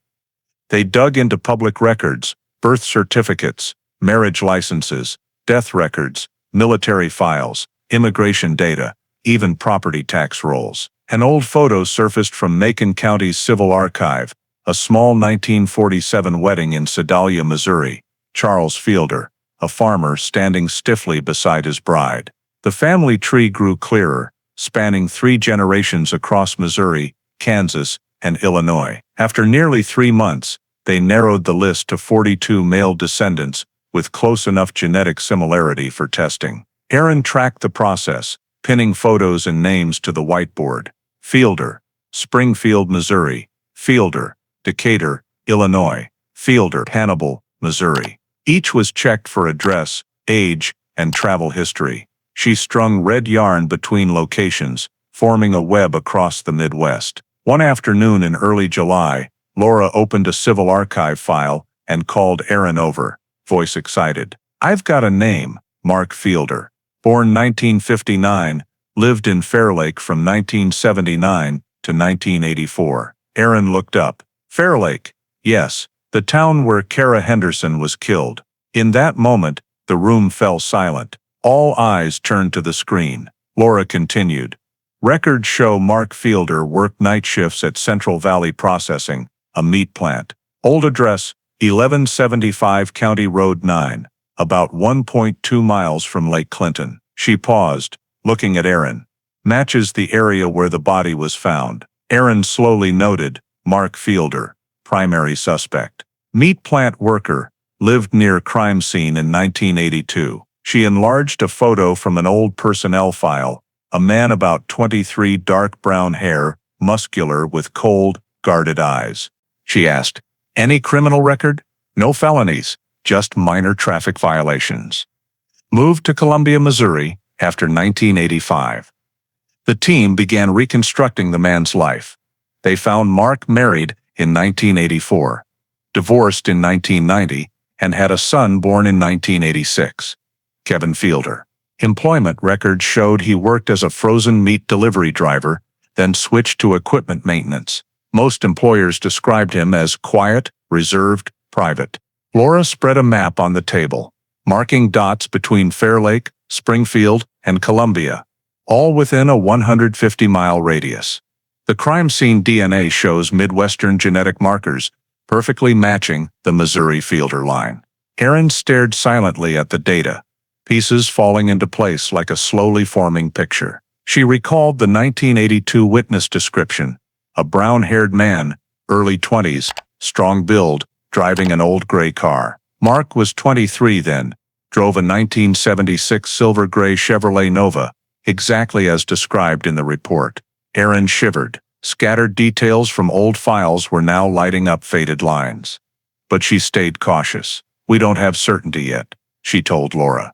They dug into public records, birth certificates, marriage licenses, death records, military files, immigration data, even property tax rolls. An old photo surfaced from Macon County's Civil Archive, a small 1947 wedding in Sedalia, Missouri. Charles Fielder, a farmer, standing stiffly beside his bride. The family tree grew clearer, spanning 3 generations across Missouri, Kansas, and Illinois. After nearly 3 months, they narrowed the list to 42 male descendants with close enough genetic similarity for testing. Aaron tracked the process, pinning photos and names to the whiteboard. Fielder, Springfield, Missouri. Fielder, Decatur, Illinois. Fielder, Hannibal, Missouri. Each was checked for address, age, and travel history. She strung red yarn between locations, forming a web across the Midwest. One afternoon in early July, Laura opened a Civil Archive file and called Aaron over, voice excited. "I've got a name, Mark Fielder. Born 1959, lived in Fairlake from 1979 to 1984. Aaron looked up. Fairlake, yes, the town where Kara Henderson was killed. In that moment, the room fell silent. All eyes turned to the screen. Laura continued. Records show Mark Fielder worked night shifts at Central Valley Processing, a meat plant. Old address, 1175 County Road 9, about 1.2 miles from Lake Clinton. She paused, looking at Aaron. Matches the area where the body was found. Aaron slowly noted, Mark Fielder, primary suspect. Meat plant worker, lived near crime scene in 1982. She enlarged a photo from an old personnel file, a man about 23, dark brown hair, muscular with cold, guarded eyes. She asked, any criminal record? No felonies, just minor traffic violations. Moved to Columbia, Missouri, after 1985. The team began reconstructing the man's life. They found Mark married in 1984, divorced in 1990, and had a son born in 1986. Kevin Fielder. Employment records showed he worked as a frozen meat delivery driver, then switched to equipment maintenance. Most employers described him as quiet, reserved, private. Laura spread a map on the table, marking dots between Fairlake, Springfield, and Columbia, all within a 150-mile radius. The crime scene DNA shows Midwestern genetic markers, perfectly matching the Missouri Fielder line. Aaron stared silently at the data, pieces falling into place like a slowly forming picture. She recalled the 1982 witness description, a brown-haired man, early 20s, strong build, driving an old gray car. Mark was 23 then, drove a 1976 silver-gray Chevrolet Nova, exactly as described in the report. Aaron shivered. Scattered details from old files were now lighting up faded lines. But she stayed cautious. We don't have certainty yet, she told Laura.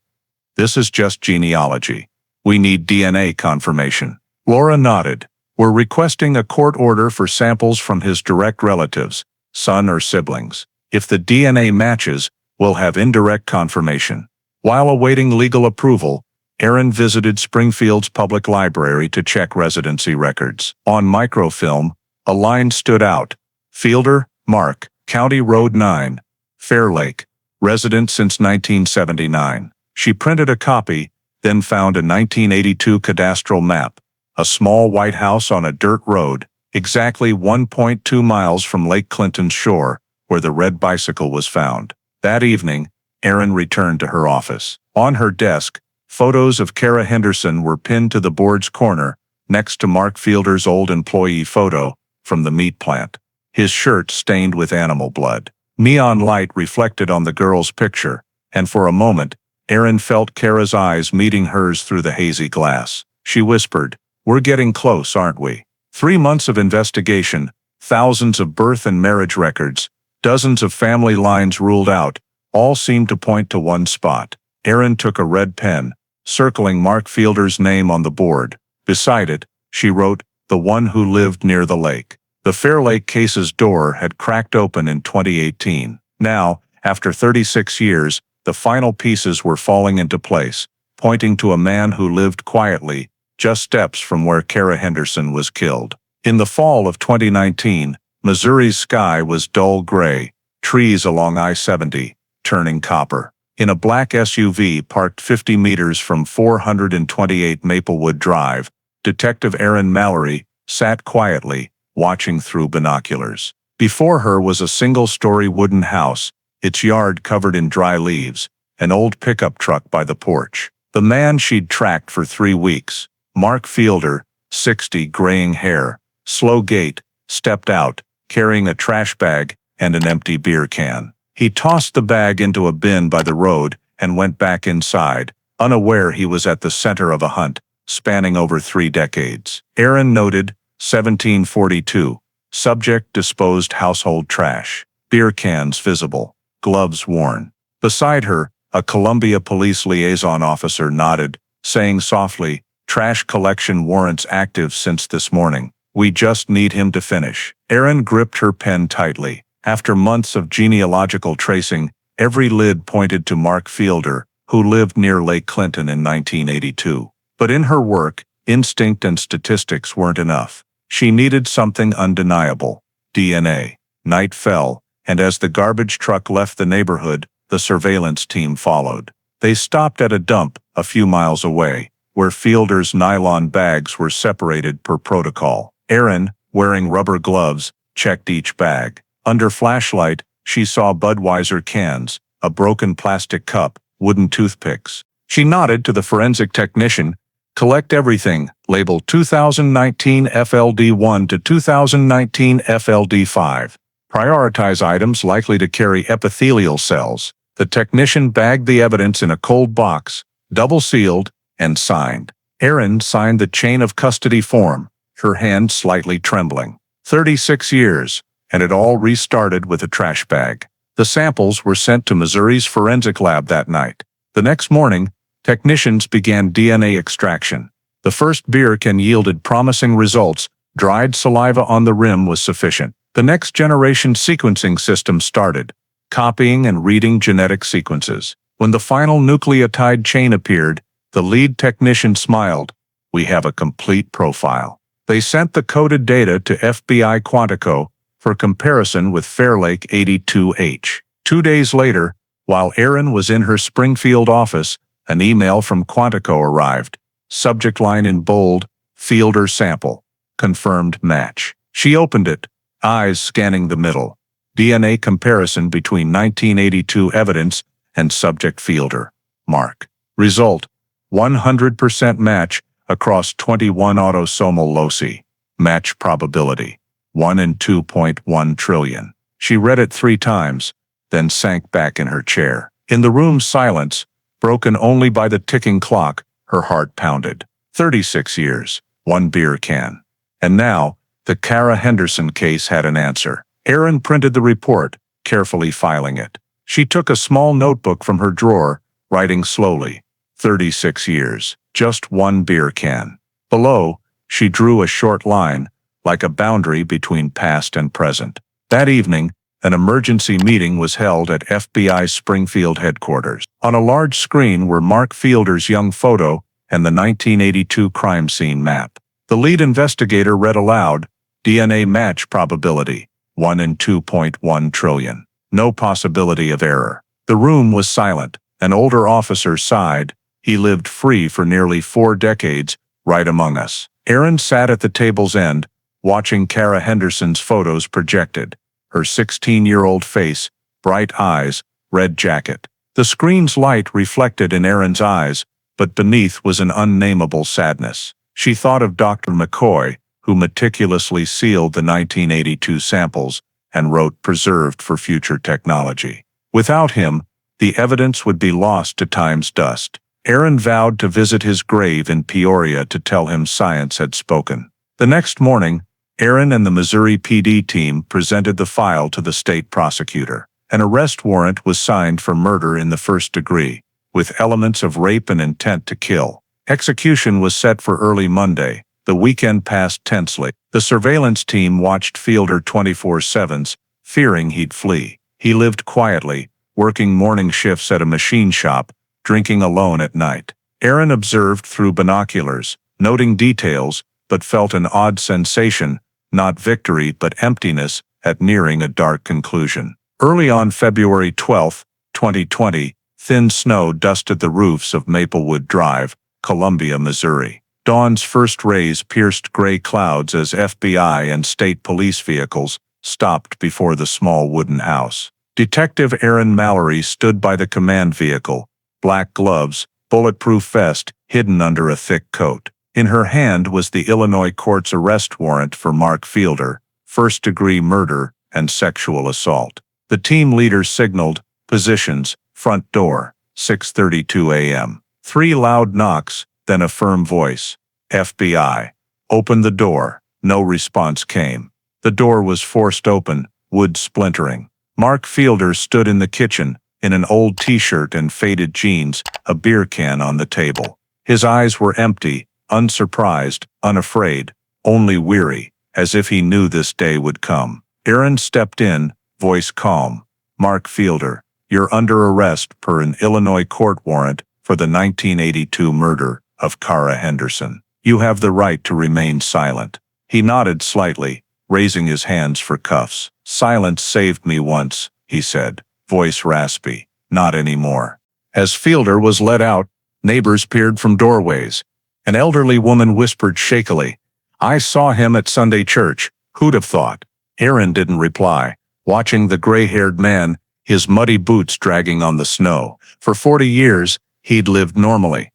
This is just genealogy. We need DNA confirmation. Laura nodded. We're requesting a court order for samples from his direct relatives, son or siblings. If the DNA matches, we'll have indirect confirmation. While awaiting legal approval, Aaron visited Springfield's public library to check residency records. On microfilm, a line stood out. Fielder, Mark, County Road 9, Fairlake, resident since 1979. She printed a copy, then found a 1982 cadastral map, a small white house on a dirt road, exactly 1.2 miles from Lake Clinton's shore, where the red bicycle was found. That evening, Aaron returned to her office. On her desk, photos of Kara Henderson were pinned to the board's corner, next to Mark Fielder's old employee photo from the meat plant. His shirt stained with animal blood. Neon light reflected on the girl's picture, and for a moment, Aaron felt Kara's eyes meeting hers through the hazy glass. She whispered, "We're getting close, aren't we?" 3 months of investigation, thousands of birth and marriage records, dozens of family lines ruled out, all seemed to point to one spot. Aaron took a red pen, circling Mark Fielder's name on the board. Beside it, she wrote, "The one who lived near the lake." The Fairlake case's door had cracked open in 2018. Now, after 36 years, the final pieces were falling into place, pointing to a man who lived quietly, just steps from where Kara Henderson was killed. In the fall of 2019, Missouri's sky was dull gray, trees along I-70, turning copper. In a black SUV parked 50 meters from 428 Maplewood Drive, Detective Aaron Mallory sat quietly, watching through binoculars. Before her was a single-story wooden house, its yard covered in dry leaves, an old pickup truck by the porch. The man she'd tracked for 3 weeks, Mark Fielder, 60, graying hair, slow gait, stepped out, carrying a trash bag and an empty beer can. He tossed the bag into a bin by the road and went back inside, unaware he was at the center of a hunt, spanning over 3 decades. Aaron noted, 1742. Subject disposed household trash. Beer cans visible. Gloves worn. Beside her, a Columbia Police liaison officer nodded, saying softly, "Trash collection warrants active since this morning. We just need him to finish." Aaron gripped her pen tightly. After months of genealogical tracing, every lid pointed to Mark Fielder, who lived near Lake Clinton in 1982. But in her work, instinct and statistics weren't enough. She needed something undeniable. DNA. Night fell, and as the garbage truck left the neighborhood, the surveillance team followed. They stopped at a dump a few miles away, where Fielder's nylon bags were separated per protocol. Aaron, wearing rubber gloves, checked each bag. Under flashlight, she saw Budweiser cans, a broken plastic cup, wooden toothpicks. She nodded to the forensic technician. "Collect everything, label 2019 FLD1 to 2019 FLD5. Prioritize items likely to carry epithelial cells." The technician bagged the evidence in a cold box, double-sealed, and signed. Aaron signed the chain of custody form, her hand slightly trembling. 36 years, and it all restarted with a trash bag. The samples were sent to Missouri's forensic lab that night. The next morning, technicians began DNA extraction. The first beer can yielded promising results. Dried saliva on the rim was sufficient. The next generation sequencing system started, copying and reading genetic sequences. When the final nucleotide chain appeared, the lead technician smiled. "We have a complete profile." They sent the coded data to FBI Quantico for comparison with Fairlake 82H. 2 days later, while Aaron was in her Springfield office, an email from Quantico arrived. Subject line in bold, "Fielder sample. Confirmed match." She opened it, eyes scanning the middle. DNA comparison between 1982 evidence and subject Fielder. Mark. Result: 100% match across 21 autosomal loci. Match probability: 1 in 2.1 trillion. She read it 3 times, then sank back in her chair. In the room's silence, broken only by the ticking clock, her heart pounded. 36 years, 1 beer can. And now, the Kara Henderson case had an answer. Aaron printed the report, carefully filing it. She took a small notebook from her drawer, writing slowly. 36 years, just 1 beer can. Below, she drew a short line, like a boundary between past and present. That evening, an emergency meeting was held at FBI's Springfield headquarters. On a large screen were Mark Fielder's young photo and the 1982 crime scene map. The lead investigator read aloud, "DNA match probability, 1 in 2.1 trillion. No possibility of error." The room was silent. An older officer sighed. He lived free for nearly 4 decades, right among us. Aaron sat at the table's end, watching Kara Henderson's photos projected. Her 16-year-old face, bright eyes, red jacket. The screen's light reflected in Aaron's eyes, but beneath was an unnameable sadness. She thought of Dr. McCoy, who meticulously sealed the 1982 samples and wrote "preserved for future technology." Without him, The evidence would be lost to time's dust. Aaron vowed to visit his grave in Peoria to tell him science had spoken. The next morning, Aaron and the Missouri PD team presented the file to the state prosecutor. An arrest warrant was signed for murder in the first degree, with elements of rape and intent to kill. Execution was set for early Monday. The weekend passed tensely. The surveillance team watched Fielder 24/7, fearing he'd flee. He lived quietly, working morning shifts at a machine shop, drinking alone at night. Aaron observed through binoculars, noting details, but felt an odd sensation, not victory but emptiness, at nearing a dark conclusion. Early on February 12, 2020, thin snow dusted the roofs of Maplewood Drive, Columbia, Missouri. Dawn's first rays pierced gray clouds as FBI and state police vehicles stopped before the small wooden house. Detective Aaron Mallory stood by the command vehicle, black gloves, bulletproof vest hidden under a thick coat. In her hand was the Illinois court's arrest warrant for Mark Fielder, first-degree murder and sexual assault. The team leader signaled, "Positions, front door, 6:32 a.m. 3 loud knocks, then a firm voice. "FBI. Open the door." No response came. The door was forced open, wood splintering. Mark Fielder stood in the kitchen, in an old t-shirt and faded jeans, a beer can on the table. His eyes were empty, unsurprised, unafraid, only weary, as if he knew this day would come. Aaron stepped in, voice calm. "Mark Fielder, you're under arrest per an Illinois court warrant for the 1982 murder of Kara Henderson. You have the right to remain silent." He nodded slightly, raising his hands for cuffs. "Silence saved me once," he said, voice raspy. "Not anymore." As Fielder was let out, neighbors peered from doorways. An elderly woman whispered shakily, "I saw him at Sunday church. Who'd have thought?" Aaron didn't reply, watching the gray-haired man, his muddy boots dragging on the snow. For 40 years, he'd lived normally.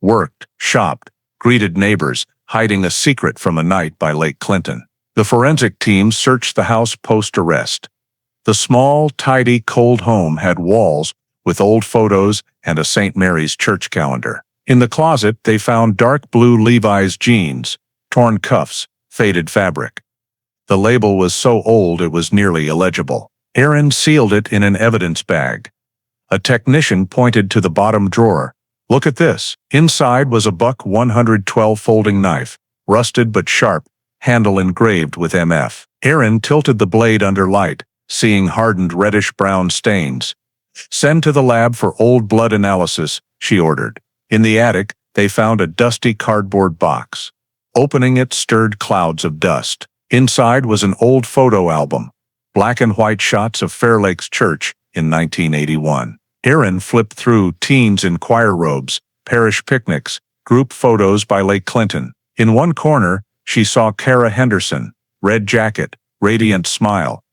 Worked, shopped, greeted neighbors, hiding a secret from a night by Lake Clinton. The forensic team searched the house post-arrest. The small, tidy, cold home had walls with old photos and a St. Mary's church calendar. In the closet, they found dark blue Levi's jeans, torn cuffs, faded fabric. The label was so old it was nearly illegible. Aaron sealed it in an evidence bag. A technician pointed to the bottom drawer. "Look at this." Inside was a Buck 112 folding knife, rusted but sharp, handle engraved with MF. Aaron tilted the blade under light, seeing hardened reddish-brown stains. "Send to the lab for old blood analysis," she ordered. In the attic, they found a dusty cardboard box. Opening it stirred clouds of dust. Inside was an old photo album, black and white shots of Fairlake's church in 1981. Aaron flipped through teens in choir robes, parish picnics, group photos by Lake Clinton. In one corner, she saw Kara Henderson, red jacket, radiant smile.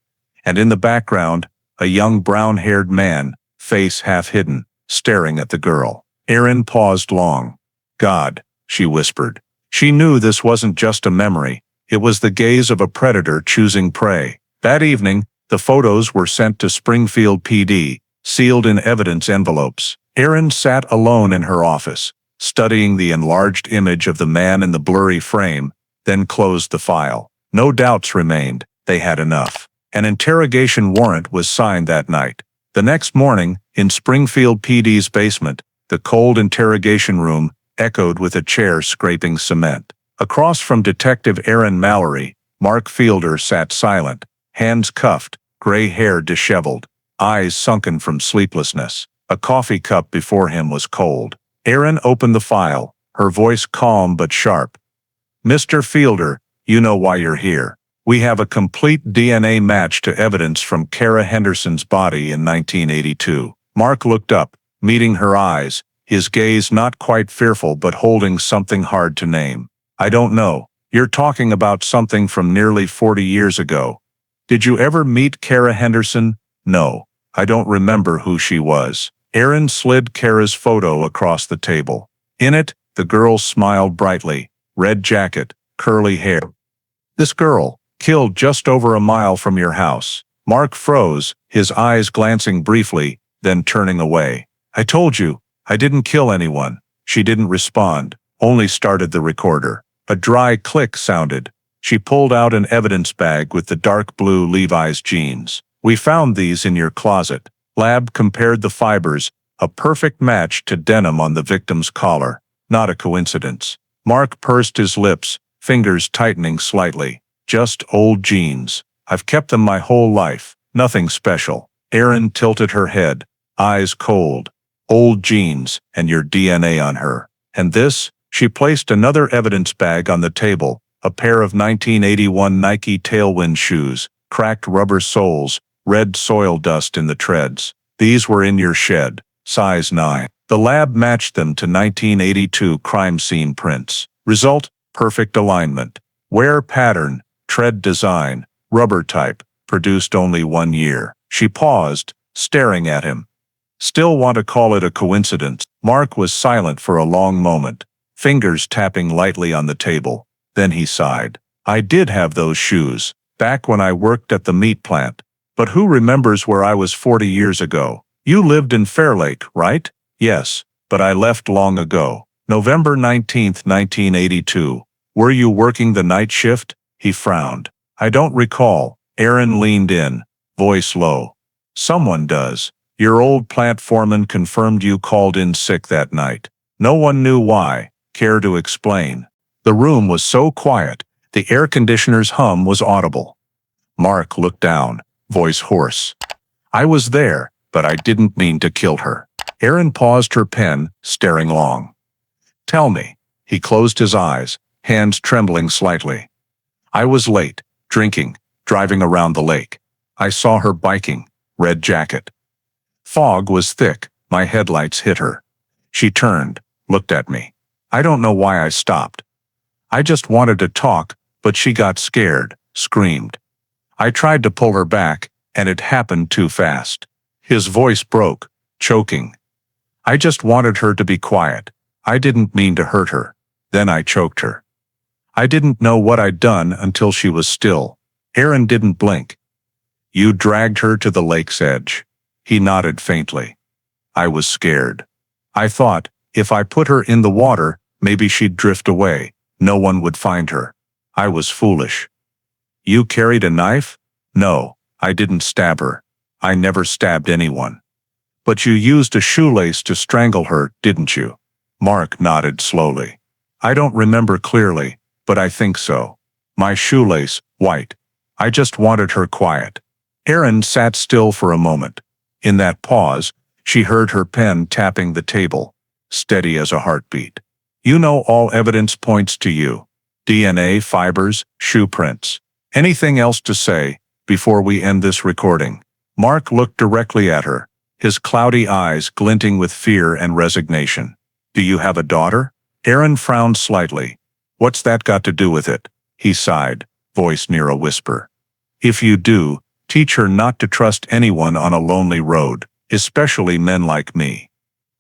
And in the background, a young brown-haired man, face half hidden, staring at the girl. Aaron paused long. "God," she whispered. She knew this wasn't just a memory. It was the gaze of a predator choosing prey. That evening, the photos were sent to Springfield PD, sealed in evidence envelopes. Aaron sat alone in her office, studying the enlarged image of the man in the blurry frame, then closed the file. No doubts remained. They had enough. An interrogation warrant was signed that night. The next morning, in Springfield PD's basement, the cold interrogation room echoed with a chair scraping cement. Across from Detective Aaron Mallory, Mark Fielder sat silent, hands cuffed, gray hair disheveled, eyes sunken from sleeplessness. A coffee cup before him was cold. Aaron opened the file, her voice calm but sharp. "Mr. Fielder, you know why you're here. We have a complete DNA match to evidence from Kara Henderson's body in 1982. Mark looked up, meeting her eyes, his gaze not quite fearful but holding something hard to name. "I don't know. You're talking about something from nearly 40 years ago. Did you ever meet Kara Henderson?" "No. I don't remember who she was." Aaron slid Kara's photo across the table. In it, the girl smiled brightly, red jacket, curly hair. "This girl, killed just over a mile from your house." Mark froze, his eyes glancing briefly, then turning away. "I told you, I didn't kill anyone." She didn't respond, only started the recorder. A dry click sounded. She pulled out an evidence bag with the dark blue Levi's jeans. "We found these in your closet." Lab compared the fibers, a perfect match to denim on the victim's collar. Not a coincidence. Mark pursed his lips, fingers tightening slightly. "Just old jeans. I've kept them my whole life. Nothing special." Erin tilted her head, eyes cold. "Old jeans, and your DNA on her. And this?" She placed another evidence bag on the table, a pair of 1981 Nike Tailwind shoes, cracked rubber soles, red soil dust in the treads. "These were in your shed, size 9. The lab matched them to 1982 crime scene prints. Result: perfect alignment. Wear pattern, tread design, rubber type, produced only 1 year. She paused, staring at him. "Still want to call it a coincidence?" Mark was silent for a long moment, fingers tapping lightly on the table. Then he sighed. "I did have those shoes, back when I worked at the meat plant. But who remembers where I was 40 years ago? You lived in Fairlake, right?" "Yes, but I left long ago. November 19th, 1982. Were you working the night shift?" He frowned. "I don't recall." Erin leaned in, voice low. "Someone does. Your old plant foreman confirmed you called in sick that night. No one knew why. Care to explain?" The room was so quiet, the air conditioner's hum was audible. Mark looked down, voice hoarse. "I was there, but I didn't mean to kill her." Erin paused her pen, staring long. "Tell me." He closed his eyes, hands trembling slightly. "I was late, drinking, driving around the lake. I saw her biking, red jacket. Fog was thick, my headlights hit her. She turned, looked at me. I don't know why I stopped. I just wanted to talk, but she got scared, screamed. I tried to pull her back, and it happened too fast." His voice broke, choking. "I just wanted her to be quiet. I didn't mean to hurt her. Then I choked her. I didn't know what I'd done until she was still." Erin didn't blink. "You dragged her to the lake's edge." He nodded faintly. "I was scared. I thought, if I put her in the water, maybe she'd drift away. No one would find her. I was foolish." "You carried a knife?" "No, I didn't stab her. I never stabbed anyone." "But you used a shoelace to strangle her, didn't you?" Mark nodded slowly. "I don't remember clearly, but I think so. My shoelace, white. I just wanted her quiet." Erin sat still for a moment. In that pause, she heard her pen tapping the table, steady as a heartbeat. "You know all evidence points to you. DNA, fibers, shoe prints. Anything else to say before we end this recording?" Mark looked directly at her, his cloudy eyes glinting with fear and resignation. "Do you have a daughter?" Erin frowned slightly. "What's that got to do with it?" He sighed, voice near a whisper. "If you do, teach her not to trust anyone on a lonely road, especially men like me."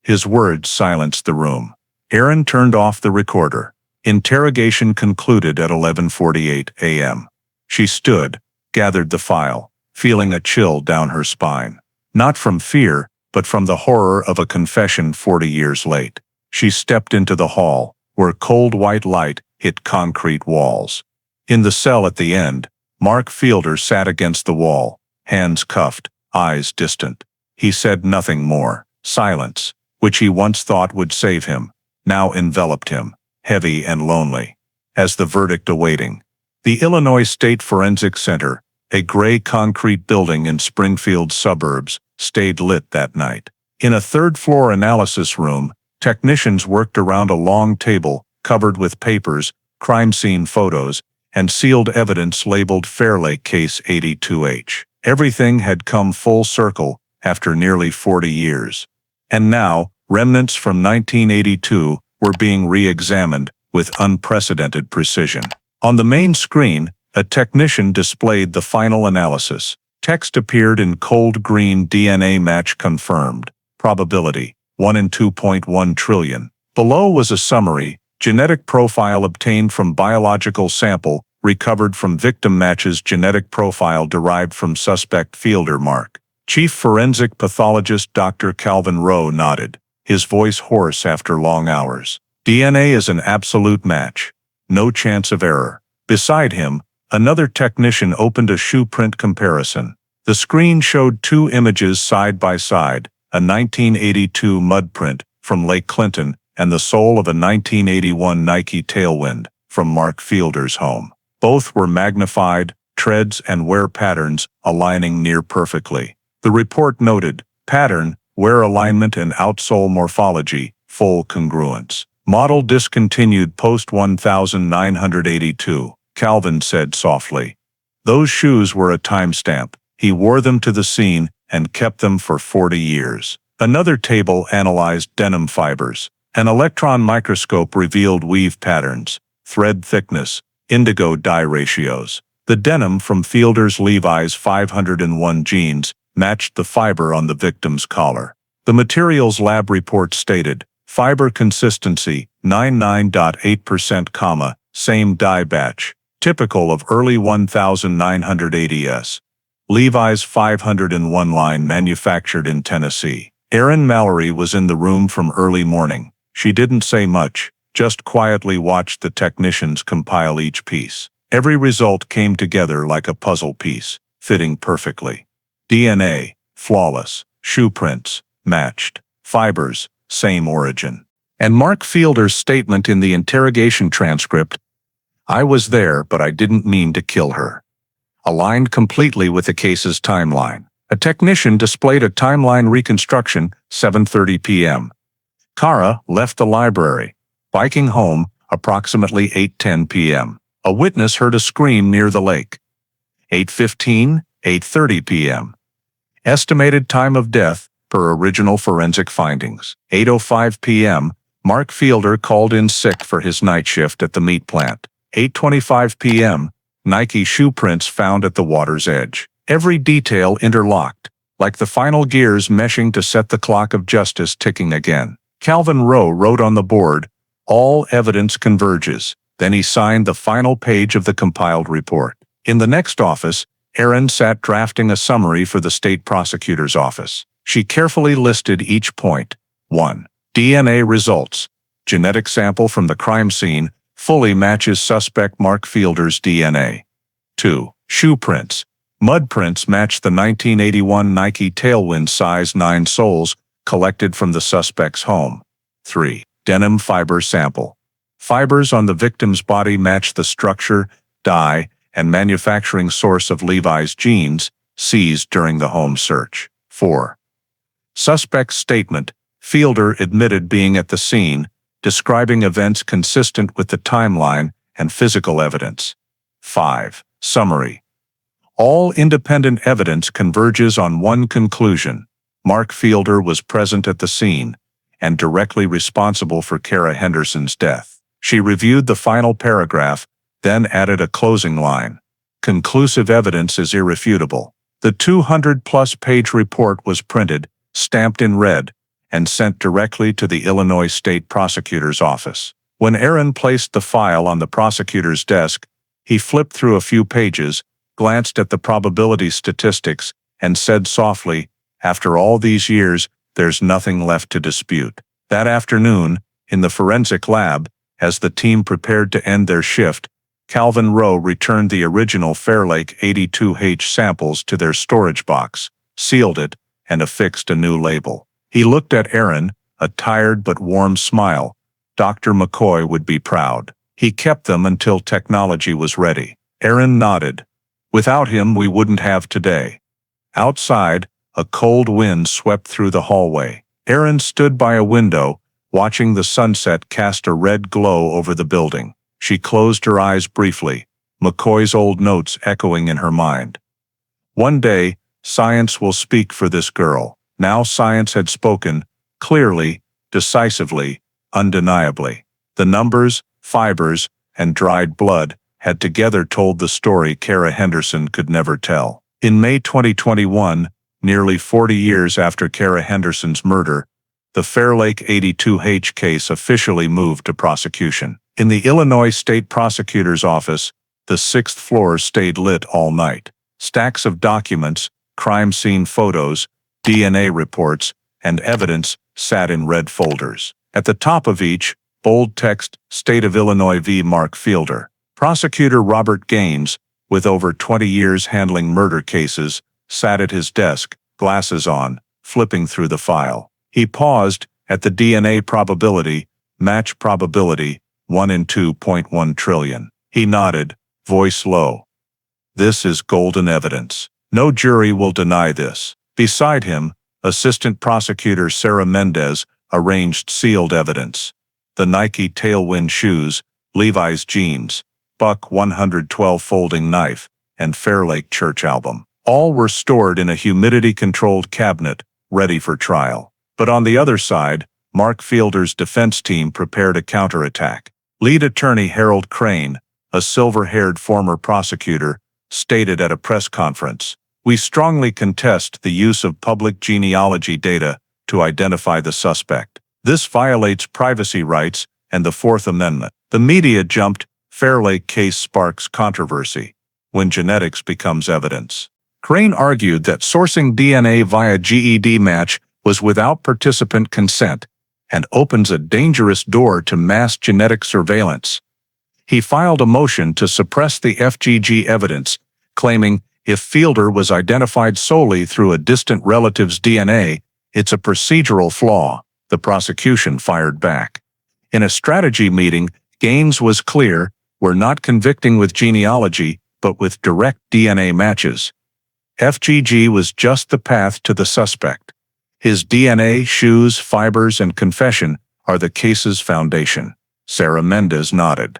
His words silenced the room. Erin turned off the recorder. Interrogation concluded at 11:48 a.m. She stood, gathered the file, feeling a chill down her spine. Not from fear, but from the horror of a confession 40 years late. She stepped into the hall, where cold white light hit concrete walls. In the cell at the end, Mark Fielder sat against the wall, hands cuffed, eyes distant. He said nothing more. Silence, which he once thought would save him, now enveloped him, heavy and lonely. As the verdict awaiting. The Illinois State Forensic Center, a gray concrete building in Springfield's suburbs, stayed lit that night. In a third-floor analysis room, technicians worked around a long table covered with papers, crime scene photos, and sealed evidence labeled Fairlake Case 82H. Everything had come full circle after nearly 40 years. And now, remnants from 1982 were being re-examined with unprecedented precision. On the main screen, a technician displayed the final analysis. Text appeared in cold green: DNA match confirmed. Probability, 1 in 2.1 trillion. Below was a summary: genetic profile obtained from biological sample, recovered from victim matches genetic profile derived from suspect Fielder. Mark Chief Forensic Pathologist Dr. Calvin Rowe nodded, his voice hoarse after long hours. DNA is an absolute match. No chance of error. Beside him, another technician opened a shoe print comparison. The screen showed two images side by side, a 1982 mud print from Lake Clinton and the sole of a 1981 Nike Tailwind from Mark Fielder's home. Both were magnified, treads and wear patterns aligning near perfectly. The report noted, pattern, wear alignment and outsole morphology, full congruence. Model discontinued post-1982, Calvin said softly. Those shoes were a timestamp. He wore them to the scene and kept them for 40 years. Another table analyzed denim fibers. An electron microscope revealed weave patterns, thread thickness, indigo dye ratios. The denim from Fielder's Levi's 501 jeans matched the fiber on the victim's collar. The materials lab report stated, fiber consistency, 99.8%, same dye batch, typical of early 1980s. Levi's 501 line manufactured in Tennessee. Erin Mallory was in the room from early morning. She didn't say much, just quietly watched the technicians compile each piece. Every result came together like a puzzle piece, fitting perfectly. DNA, flawless. Shoe prints, matched. Fibers, same origin. And Mark Fielder's statement in the interrogation transcript, I was there, but I didn't mean to kill her, aligned completely with the case's timeline. A technician displayed a timeline reconstruction, 7:30 p.m. Kara left the library, biking home, approximately 8:10 p.m. A witness heard a scream near the lake. 8:15, 8:30 p.m. Estimated time of death, per original forensic findings. 8:05 p.m., Mark Fielder called in sick for his night shift at the meat plant. 8:25 p.m., Nike shoe prints found at the water's edge. Every detail interlocked, like the final gears meshing to set the clock of justice ticking again. Calvin Rowe wrote on the board, all evidence converges. Then he signed the final page of the compiled report. In the next office, Erin sat drafting a summary for the state prosecutor's office. She carefully listed each point. 1. DNA results. Genetic sample from the crime scene fully matches suspect Mark Fielder's DNA. 2. Shoe prints. Mud prints match the 1981 Nike Tailwind size 9 soles collected from the suspect's home. 3. Denim fiber sample. Fibers on the victim's body match the structure, dye, and manufacturing source of Levi's jeans seized during the home search. 4. Suspect's statement. Fielder admitted being at the scene, describing events consistent with the timeline and physical evidence. 5. Summary. All independent evidence converges on one conclusion. Mark Fielder was present at the scene and directly responsible for Kara Henderson's death. She reviewed the final paragraph, then added a closing line. Conclusive evidence is irrefutable. The 200-plus page report was printed, stamped in red, and sent directly to the Illinois State Prosecutor's office. When Erin placed the file on the prosecutor's desk, he flipped through a few pages, glanced at the probability statistics, and said softly, after all these years, there's nothing left to dispute. That afternoon, in the forensic lab, as the team prepared to end their shift, Calvin Rowe returned the original Fairlake 82H samples to their storage box, sealed it, and affixed a new label. He looked at Erin, a tired but warm smile. Dr. McCoy would be proud. He kept them until technology was ready. Erin nodded. Without him, we wouldn't have today. Outside, a cold wind swept through the hallway. Erin stood by a window, watching the sunset cast a red glow over the building. She closed her eyes briefly, McCoy's old notes echoing in her mind. One day, science will speak for this girl. Now science had spoken, clearly, decisively, undeniably. The numbers, fibers, and dried blood had together told the story Kara Henderson could never tell. In May 2021, nearly 40 years after Kara Henderson's murder, the Fairlake 82H case officially moved to prosecution. In the Illinois State Prosecutor's office, the 6th floor stayed lit all night. Stacks of documents, crime scene photos, DNA reports, and evidence sat in red folders. At the top of each, bold text, State of Illinois v. Mark Fielder. Prosecutor Robert Gaines, with over 20 years handling murder cases, sat at his desk, glasses on, flipping through the file. He paused at the DNA probability, match probability, 1 in 2.1 trillion. He nodded, voice low. This is golden evidence. No jury will deny this. Beside him, Assistant Prosecutor Sarah Mendez arranged sealed evidence. The Nike Tailwind shoes, Levi's jeans, Buck 112 folding knife, and Fairlake church album. All were stored in a humidity-controlled cabinet, ready for trial. But on the other side, Mark Fielder's defense team prepared a counterattack. Lead attorney Harold Crane, a silver-haired former prosecutor, stated at a press conference, "We strongly contest the use of public genealogy data to identify the suspect. This violates privacy rights and the Fourth Amendment." The media jumped. Fairlake case sparks controversy when genetics becomes evidence. Crane argued that sourcing DNA via GED match was without participant consent and opens a dangerous door to mass genetic surveillance. He filed a motion to suppress the FGG evidence, claiming if Fielder was identified solely through a distant relative's DNA, it's a procedural flaw. The prosecution fired back. In a strategy meeting, Gaines was clear, "We're not convicting with genealogy, but with direct DNA matches." FGG was just the path to the suspect. His DNA, shoes, fibers, and confession are the case's foundation. Sarah Mendez nodded.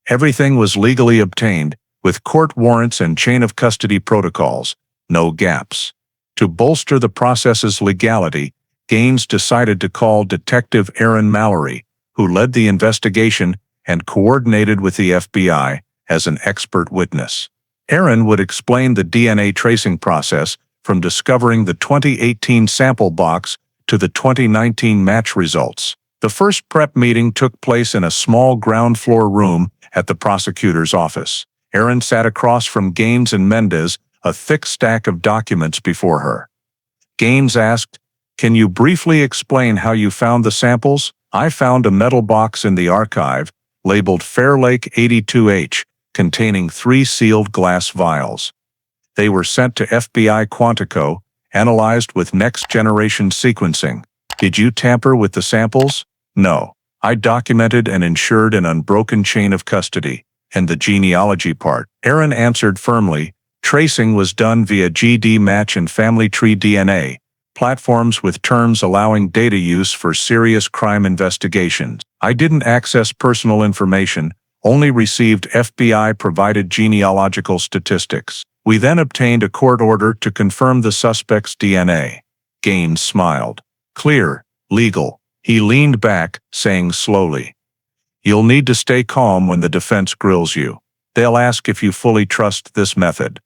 Everything was legally obtained, with court warrants and chain of custody protocols, no gaps. To bolster the process's legality, Gaines decided to call Detective Aaron Mallory, who led the investigation and coordinated with the FBI, as an expert witness. Aaron would explain the DNA tracing process, from discovering the 2018 sample box to the 2019 match results. The first prep meeting took place in a small ground-floor room at the prosecutor's office. Aaron sat across from Gaines and Mendez, a thick stack of documents before her. Gaines asked, "Can you briefly explain how you found the samples?" "I found a metal box in the archive, labeled Fairlake 82H, containing 3 sealed glass vials. They were sent to FBI Quantico, analyzed with next-generation sequencing. Did you tamper with the samples?" "No. I documented and ensured an unbroken chain of custody." "And the genealogy part?" Aaron answered firmly, "Tracing was done via GD match and family tree DNA, platforms with terms allowing data use for serious crime investigations. I didn't access personal information, only received FBI-provided genealogical statistics. We then obtained a court order to confirm the suspect's DNA." Gaines smiled. "Clear, legal." He leaned back, saying slowly, "You'll need to stay calm when the defense grills you. They'll ask if you fully trust this method."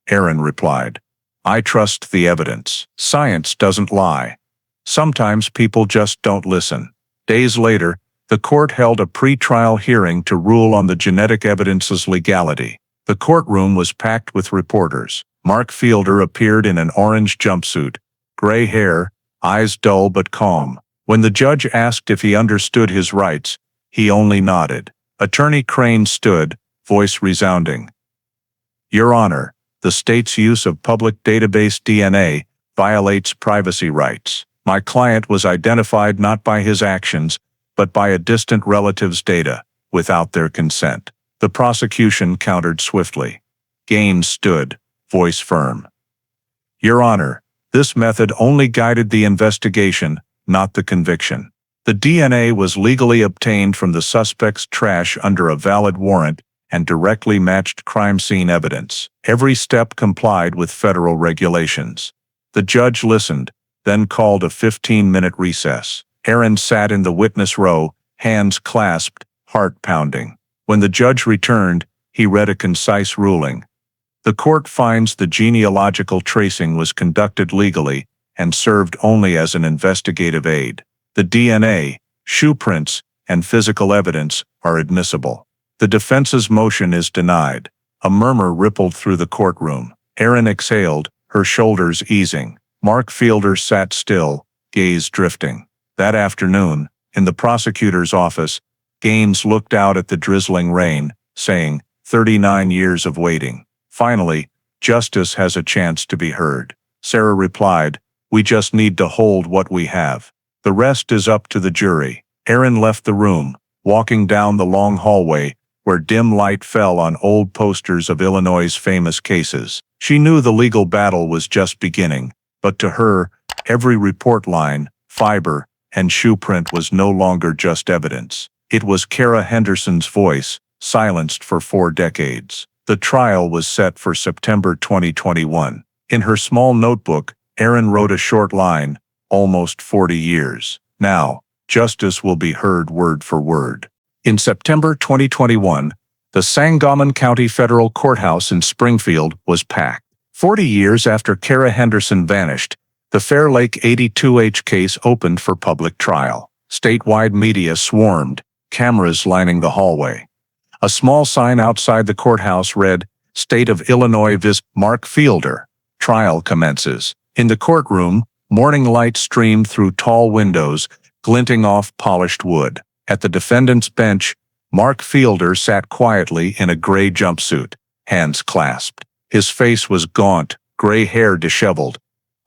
Aaron replied, "I trust the evidence. Science doesn't lie. Sometimes people just don't listen." Days later, the court held a pre-trial hearing to rule on the genetic evidence's legality. The courtroom was packed with reporters. Mark Fielder appeared in an orange jumpsuit, gray hair, eyes dull but calm. When the judge asked if he understood his rights, he only nodded. Attorney Crane stood, voice resounding. "Your Honor, the state's use of public database DNA violates privacy rights. My client was identified not by his actions, but by a distant relative's data, without their consent." The prosecution countered swiftly. Gaines stood, voice firm. "Your Honor, this method only guided the investigation, not the conviction. The DNA was legally obtained from the suspect's trash under a valid warrant and directly matched crime scene evidence. Every step complied with federal regulations." The judge listened, then called a 15-minute recess. Aaron sat in the witness row, hands clasped, heart pounding. When the judge returned, he read a concise ruling. "The court finds the genealogical tracing was conducted legally and served only as an investigative aid. The DNA, shoe prints, and physical evidence are admissible. The defense's motion is denied." A murmur rippled through the courtroom. Aaron exhaled, her shoulders easing. Mark Fielder sat still, gaze drifting. That afternoon, in the prosecutor's office, Gaines looked out at the drizzling rain, saying, 39 years of waiting. Finally, justice has a chance to be heard. Sarah replied, we just need to hold what we have. The rest is up to the jury. Aaron left the room, walking down the long hallway, where dim light fell on old posters of Illinois' famous cases. She knew the legal battle was just beginning, but to her, every report line, fiber, and shoe print was no longer just evidence. It was Kara Henderson's voice, silenced for 4 decades. The trial was set for September 2021. In her small notebook, Aaron wrote a short line, almost 40 years. Now, justice will be heard word for word. In September 2021, the Sangamon County Federal Courthouse in Springfield was packed. 40 years after Kara Henderson vanished, the Fairlake 82H case opened for public trial. Statewide media swarmed, cameras lining the hallway. A small sign outside the courthouse read, State of Illinois vs. Mark Fielder. Trial commences. In the courtroom, morning light streamed through tall windows, glinting off polished wood. At the defendant's bench, Mark Fielder sat quietly in a gray jumpsuit, hands clasped. His face was gaunt, gray hair disheveled,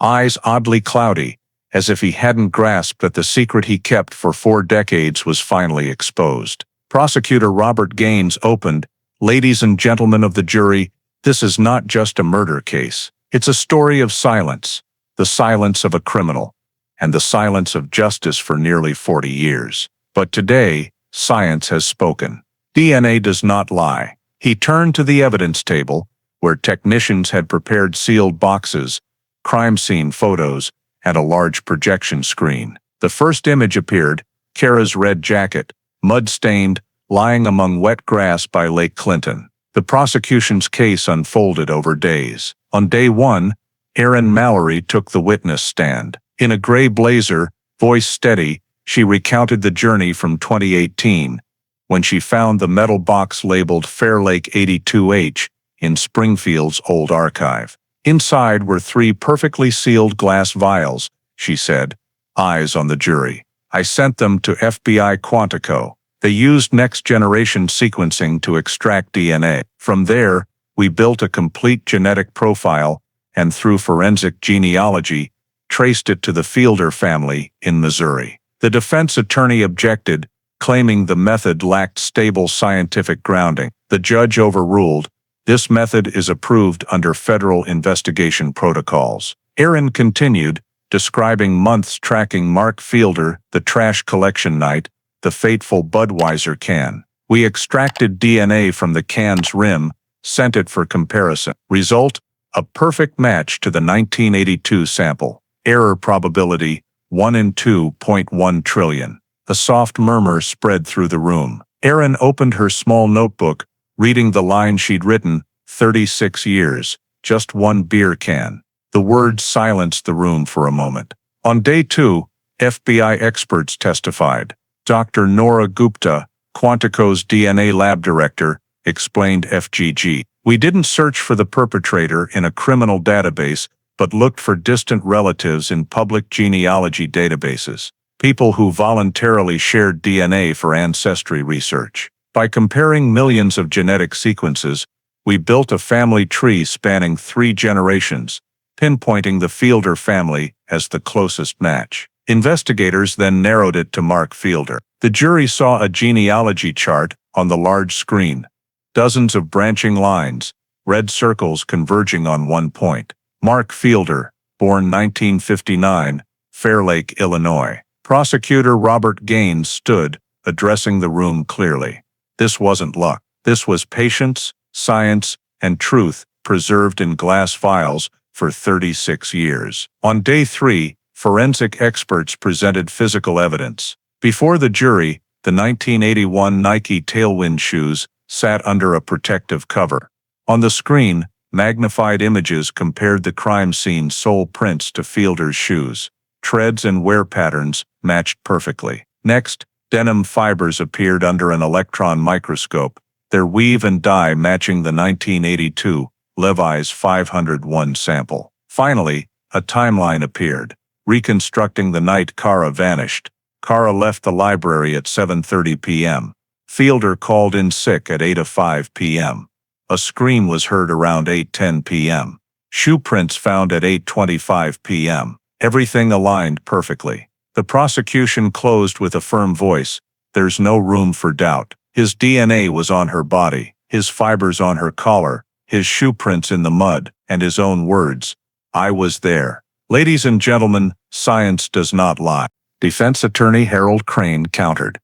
eyes oddly cloudy, as if he hadn't grasped that the secret he kept for 4 decades was finally exposed. Prosecutor Robert Gaines opened, ladies and gentlemen of the jury, this is not just a murder case. It's a story of silence, the silence of a criminal, and the silence of justice for nearly 40 years. But today, science has spoken. DNA does not lie. He turned to the evidence table, where technicians had prepared sealed boxes, crime scene photos, and a large projection screen. The first image appeared, Kara's red jacket, mud-stained, lying among wet grass by Lake Clinton. The prosecution's case unfolded over days. On day 1, Erin Mallory took the witness stand. In a gray blazer, voice steady, she recounted the journey from 2018, when she found the metal box labeled Fairlake 82H in Springfield's old archive. Inside were 3 perfectly sealed glass vials, she said, eyes on the jury. I sent them to FBI Quantico. They used next-generation sequencing to extract DNA. From there, we built a complete genetic profile, and through forensic genealogy, traced it to the Fielder family in Missouri. The defense attorney objected, claiming the method lacked stable scientific grounding. The judge overruled, this method is approved under federal investigation protocols. Aaron continued, describing months tracking Mark Fielder, the trash collection night, the fateful Budweiser can. We extracted DNA from the can's rim, sent it for comparison. Result, a perfect match to the 1982 sample. Error probability, 1 in 2.1 trillion. A soft murmur spread through the room. Aaron opened her small notebook, reading the line she'd written, 36 years, just 1 beer can. The words silenced the room for a moment. On day 2, FBI experts testified. Dr. Nora Gupta, Quantico's DNA lab director, explained FGG. We didn't search for the perpetrator in a criminal database, but looked for distant relatives in public genealogy databases, people who voluntarily shared DNA for ancestry research. By comparing millions of genetic sequences, we built a family tree spanning 3 generations, pinpointing the Fielder family as the closest match. Investigators then narrowed it to Mark Fielder. The jury saw a genealogy chart on the large screen. Dozens of branching lines, red circles converging on one point. Mark Fielder, born 1959, Fairlake, Illinois. Prosecutor Robert Gaines stood, addressing the room clearly. This wasn't luck. This was patience, science, and truth preserved in glass vials for 36 years. On day 3, forensic experts presented physical evidence. Before the jury, the 1981 Nike Tailwind shoes sat under a protective cover. On the screen, magnified images compared the crime scene sole prints to Fielder's shoes. Treads and wear patterns matched perfectly. Next, denim fibers appeared under an electron microscope, their weave and dye matching the 1982 Levi's 501 sample. Finally, a timeline appeared, reconstructing the night Kara vanished. Kara left the library at 7:30 p.m. Fielder called in sick at 8:05 p.m. A scream was heard around 8:10 p.m. Shoe prints found at 8:25 p.m. Everything aligned perfectly. The prosecution closed with a firm voice. There's no room for doubt. His DNA was on her body, his fibers on her collar, his shoe prints in the mud, and his own words. I was there. Ladies and gentlemen, science does not lie. Defense attorney Harold Crane countered,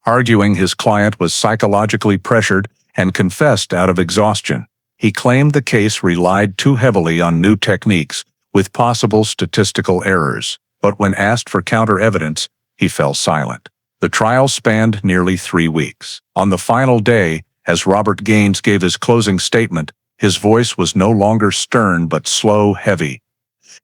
arguing his client was psychologically pressured and confessed out of exhaustion. He claimed the case relied too heavily on new techniques, with possible statistical errors, but when asked for counter-evidence, he fell silent. The trial spanned nearly 3 weeks. On the final day, as Robert Gaines gave his closing statement, his voice was no longer stern but slow, heavy.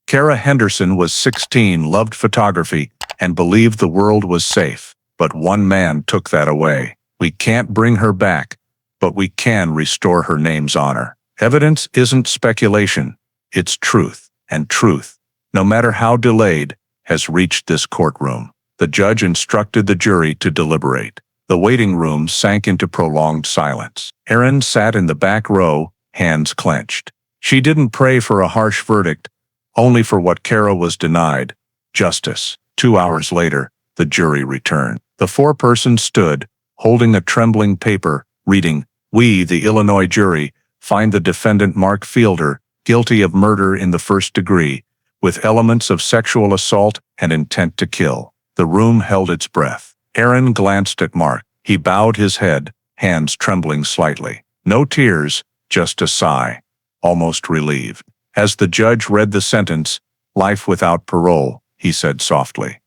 Kara Henderson was 16, loved photography, and believed the world was safe. But one man took that away. We can't bring her back, but we can restore her name's honor. Evidence isn't speculation, it's truth, and truth, no matter how delayed, has reached this courtroom. The judge instructed the jury to deliberate. The waiting room sank into prolonged silence. Erin sat in the back row, hands clenched. She didn't pray for a harsh verdict, only for what Kara was denied, justice. 2 hours later, the jury returned. The foreperson stood, holding a trembling paper, reading, "We, the Illinois jury, find the defendant Mark Fielder guilty of murder in the first degree, with elements of sexual assault and intent to kill." The room held its breath. Erin glanced at Mark. He bowed his head, hands trembling slightly. No tears, just a sigh, almost relieved. As the judge read the sentence, "Life without parole," he said softly.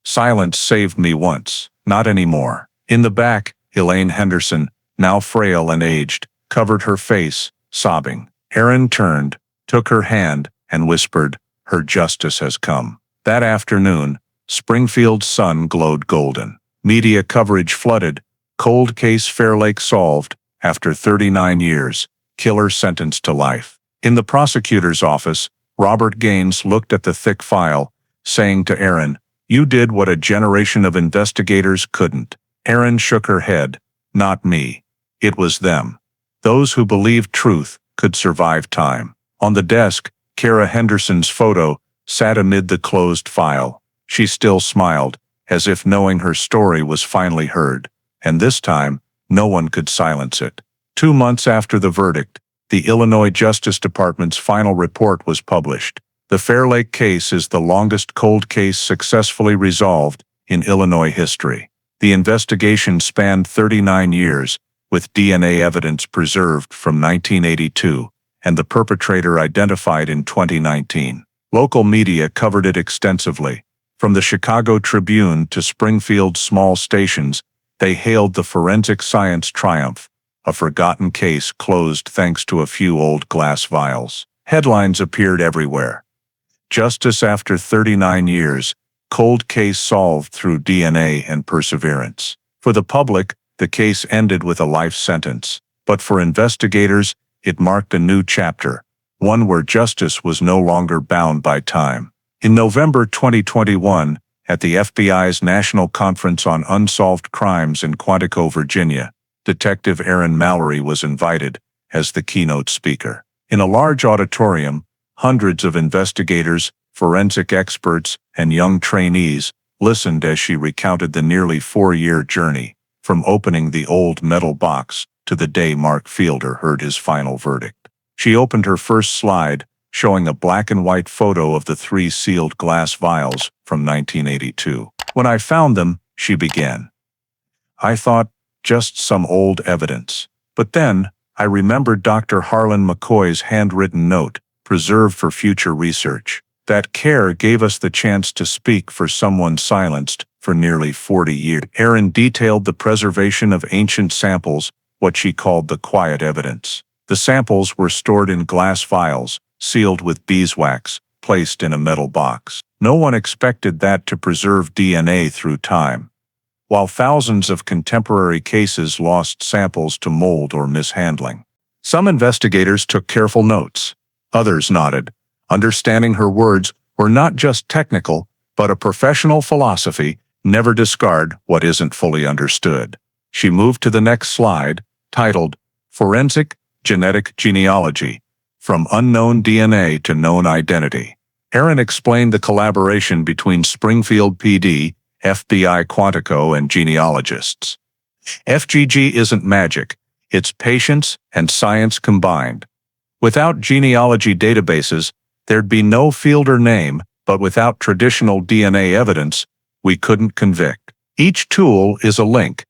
"Silence saved me once, not anymore." In the back, Elaine Henderson, now frail and aged, covered her face, sobbing. Erin turned, took her hand, and whispered, "Her justice has come." That afternoon, Springfield's sun glowed golden. Media coverage flooded. Cold case Fairlake solved, after 39 years, killer sentenced to life. In the prosecutor's office, Robert Gaines looked at the thick file, saying to Erin, "You did what a generation of investigators couldn't." Erin shook her head. "Not me. It was them. Those who believed truth could survive time." On the desk, Kara Henderson's photo sat amid the closed file. She still smiled, as if knowing her story was finally heard. And this time, no one could silence it. 2 months after the verdict, the Illinois Justice Department's final report was published. The Fairlake case is the longest cold case successfully resolved in Illinois history. The investigation spanned 39 years, with DNA evidence preserved from 1982, and the perpetrator identified in 2019. Local media covered it extensively. From the Chicago Tribune to Springfield's small stations, they hailed the forensic science triumph, a forgotten case closed thanks to a few old glass vials. Headlines appeared everywhere. Justice after 39 years, cold case solved through DNA and perseverance. For the public, the case ended with a life sentence. But for investigators, it marked a new chapter, one where justice was no longer bound by time. In November 2021, at the FBI's National Conference on Unsolved Crimes in Quantico, Virginia, Detective Aaron Mallory was invited as the keynote speaker. In a large auditorium, hundreds of investigators, forensic experts, and young trainees listened as she recounted the nearly 4-year journey, from opening the old metal box to the day Mark Fielder heard his final verdict. She opened her first slide, showing a black and white photo of the 3 sealed glass vials from 1982. "When I found them," she began, "I thought, just some old evidence. But then, I remembered Dr. Harlan McCoy's handwritten note, preserved for future research. That care gave us the chance to speak for someone silenced for nearly 40 years. Erin detailed the preservation of ancient samples, what she called the quiet evidence. The samples were stored in glass vials, sealed with beeswax, placed in a metal box. No one expected that to preserve DNA through time, while thousands of contemporary cases lost samples to mold or mishandling. Some investigators took careful notes. Others nodded, Understanding her words were not just technical, but a professional philosophy: never discard what isn't fully understood. She moved to the next slide, titled Forensic Genetic Genealogy: From Unknown DNA to Known Identity. Erin explained the collaboration between Springfield PD, FBI Quantico, and genealogists. FGG isn't magic, it's patience and science combined. Without genealogy databases, there'd be no field or name, but without traditional DNA evidence, we couldn't convict. Each tool is a link.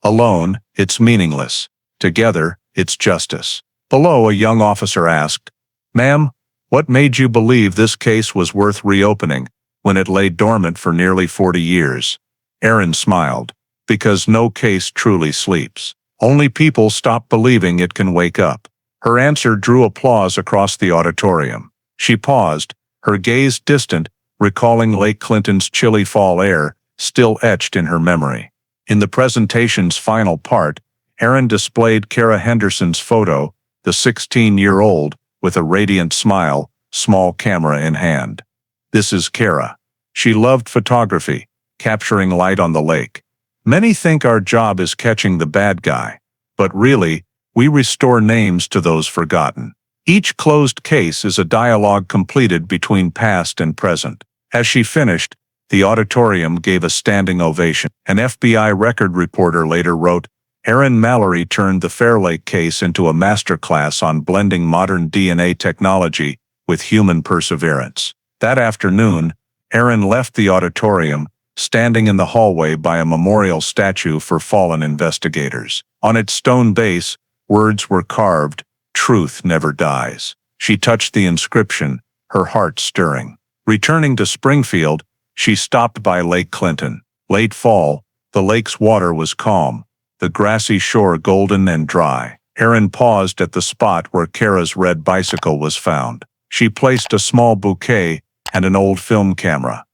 Alone, it's meaningless. Together, it's justice. Below, a young officer asked, "Ma'am, what made you believe this case was worth reopening when it lay dormant for nearly 40 years?" Erin smiled. "Because no case truly sleeps. Only people stop believing it can wake up." Her answer drew applause across the auditorium. She paused, her gaze distant, recalling Lake Clinton's chilly fall air, still etched in her memory. In the presentation's final part, Erin displayed Kara Henderson's photo, the 16-year-old, with a radiant smile, small camera in hand. "This is Kara. She loved photography, capturing light on the lake. Many think our job is catching the bad guy, but really, we restore names to those forgotten." Each closed case is a dialogue completed between past and present. As she finished, the auditorium gave a standing ovation. An FBI record reporter later wrote, "Erin Mallory turned the Fairlake case into a masterclass on blending modern DNA technology with human perseverance." That afternoon, Erin left the auditorium, standing in the hallway by a memorial statue for fallen investigators. On its stone base, words were carved, "Truth never dies." She touched the inscription, her heart stirring. Returning to Springfield, she stopped by Lake Clinton. Late fall, the lake's water was calm, the grassy shore golden and dry. Erin paused at the spot where Kara's red bicycle was found. She placed a small bouquet and an old film camera,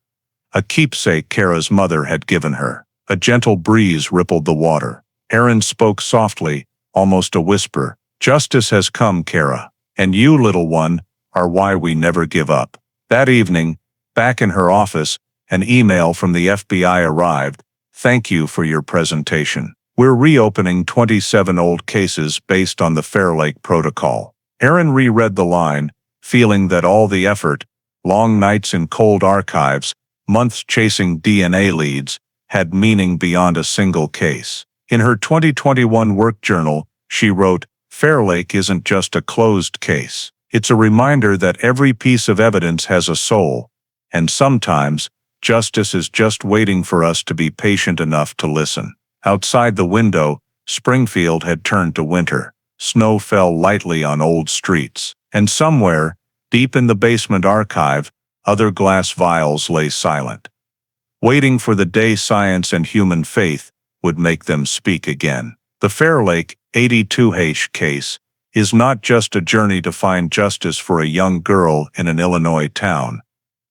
a keepsake Kara's mother had given her. A gentle breeze rippled the water. Erin spoke softly, almost a whisper, "Justice has come, Kara, and you, little one, are why we never give up." That evening, back in her office, an email from the FBI arrived. "Thank you for your presentation. We're reopening 27 old cases based on the Fairlake Protocol." Erin reread the line, feeling that all the effort, long nights in cold archives, months chasing DNA leads, had meaning beyond a single case. In her 2021 work journal, she wrote, "Fairlake isn't just a closed case. It's a reminder that every piece of evidence has a soul, and sometimes, justice is just waiting for us to be patient enough to listen." Outside the window, Springfield had turned to winter. Snow fell lightly on old streets, and somewhere, deep in the basement archive, other glass vials lay silent, waiting for the day science and human faith would make them speak again. The Fairlake 82H case is not just a journey to find justice for a young girl in an Illinois town,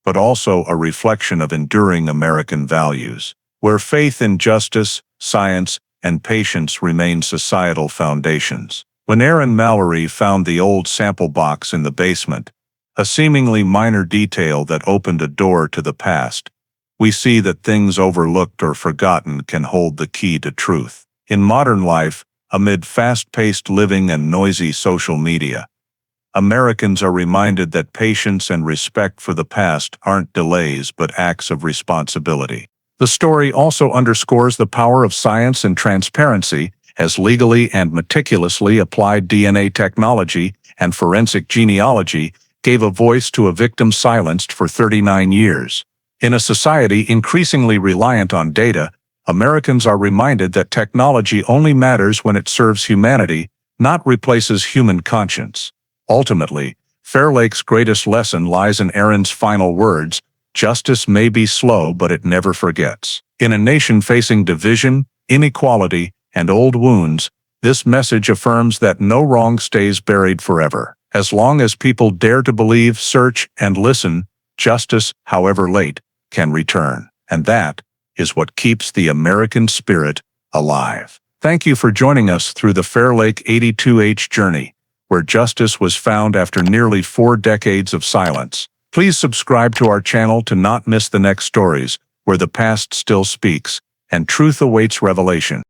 but also a reflection of enduring American values, where faith in justice, science, and patience remain societal foundations. When Erin Mallory found the old sample box in the basement, a seemingly minor detail that opened a door to the past, we see that things overlooked or forgotten can hold the key to truth. In modern life, amid fast-paced living and noisy social media, Americans are reminded that patience and respect for the past aren't delays but acts of responsibility. The story also underscores the power of science and transparency, as legally and meticulously applied DNA technology and forensic genealogy gave a voice to a victim silenced for 39 years. In a society increasingly reliant on data, Americans are reminded that technology only matters when it serves humanity, not replaces human conscience. Ultimately, Fairlake's greatest lesson lies in Erin's final words: "Justice may be slow, but it never forgets." In a nation facing division, inequality, and old wounds, this message affirms that no wrong stays buried forever. As long as people dare to believe, search, and listen, justice, however late, can return. And that is what keeps the American spirit alive. Thank you for joining us through the Fairlake 82H journey, where justice was found after nearly 4 decades of silence. Please subscribe to our channel to not miss the next stories, where the past still speaks, and truth awaits revelation.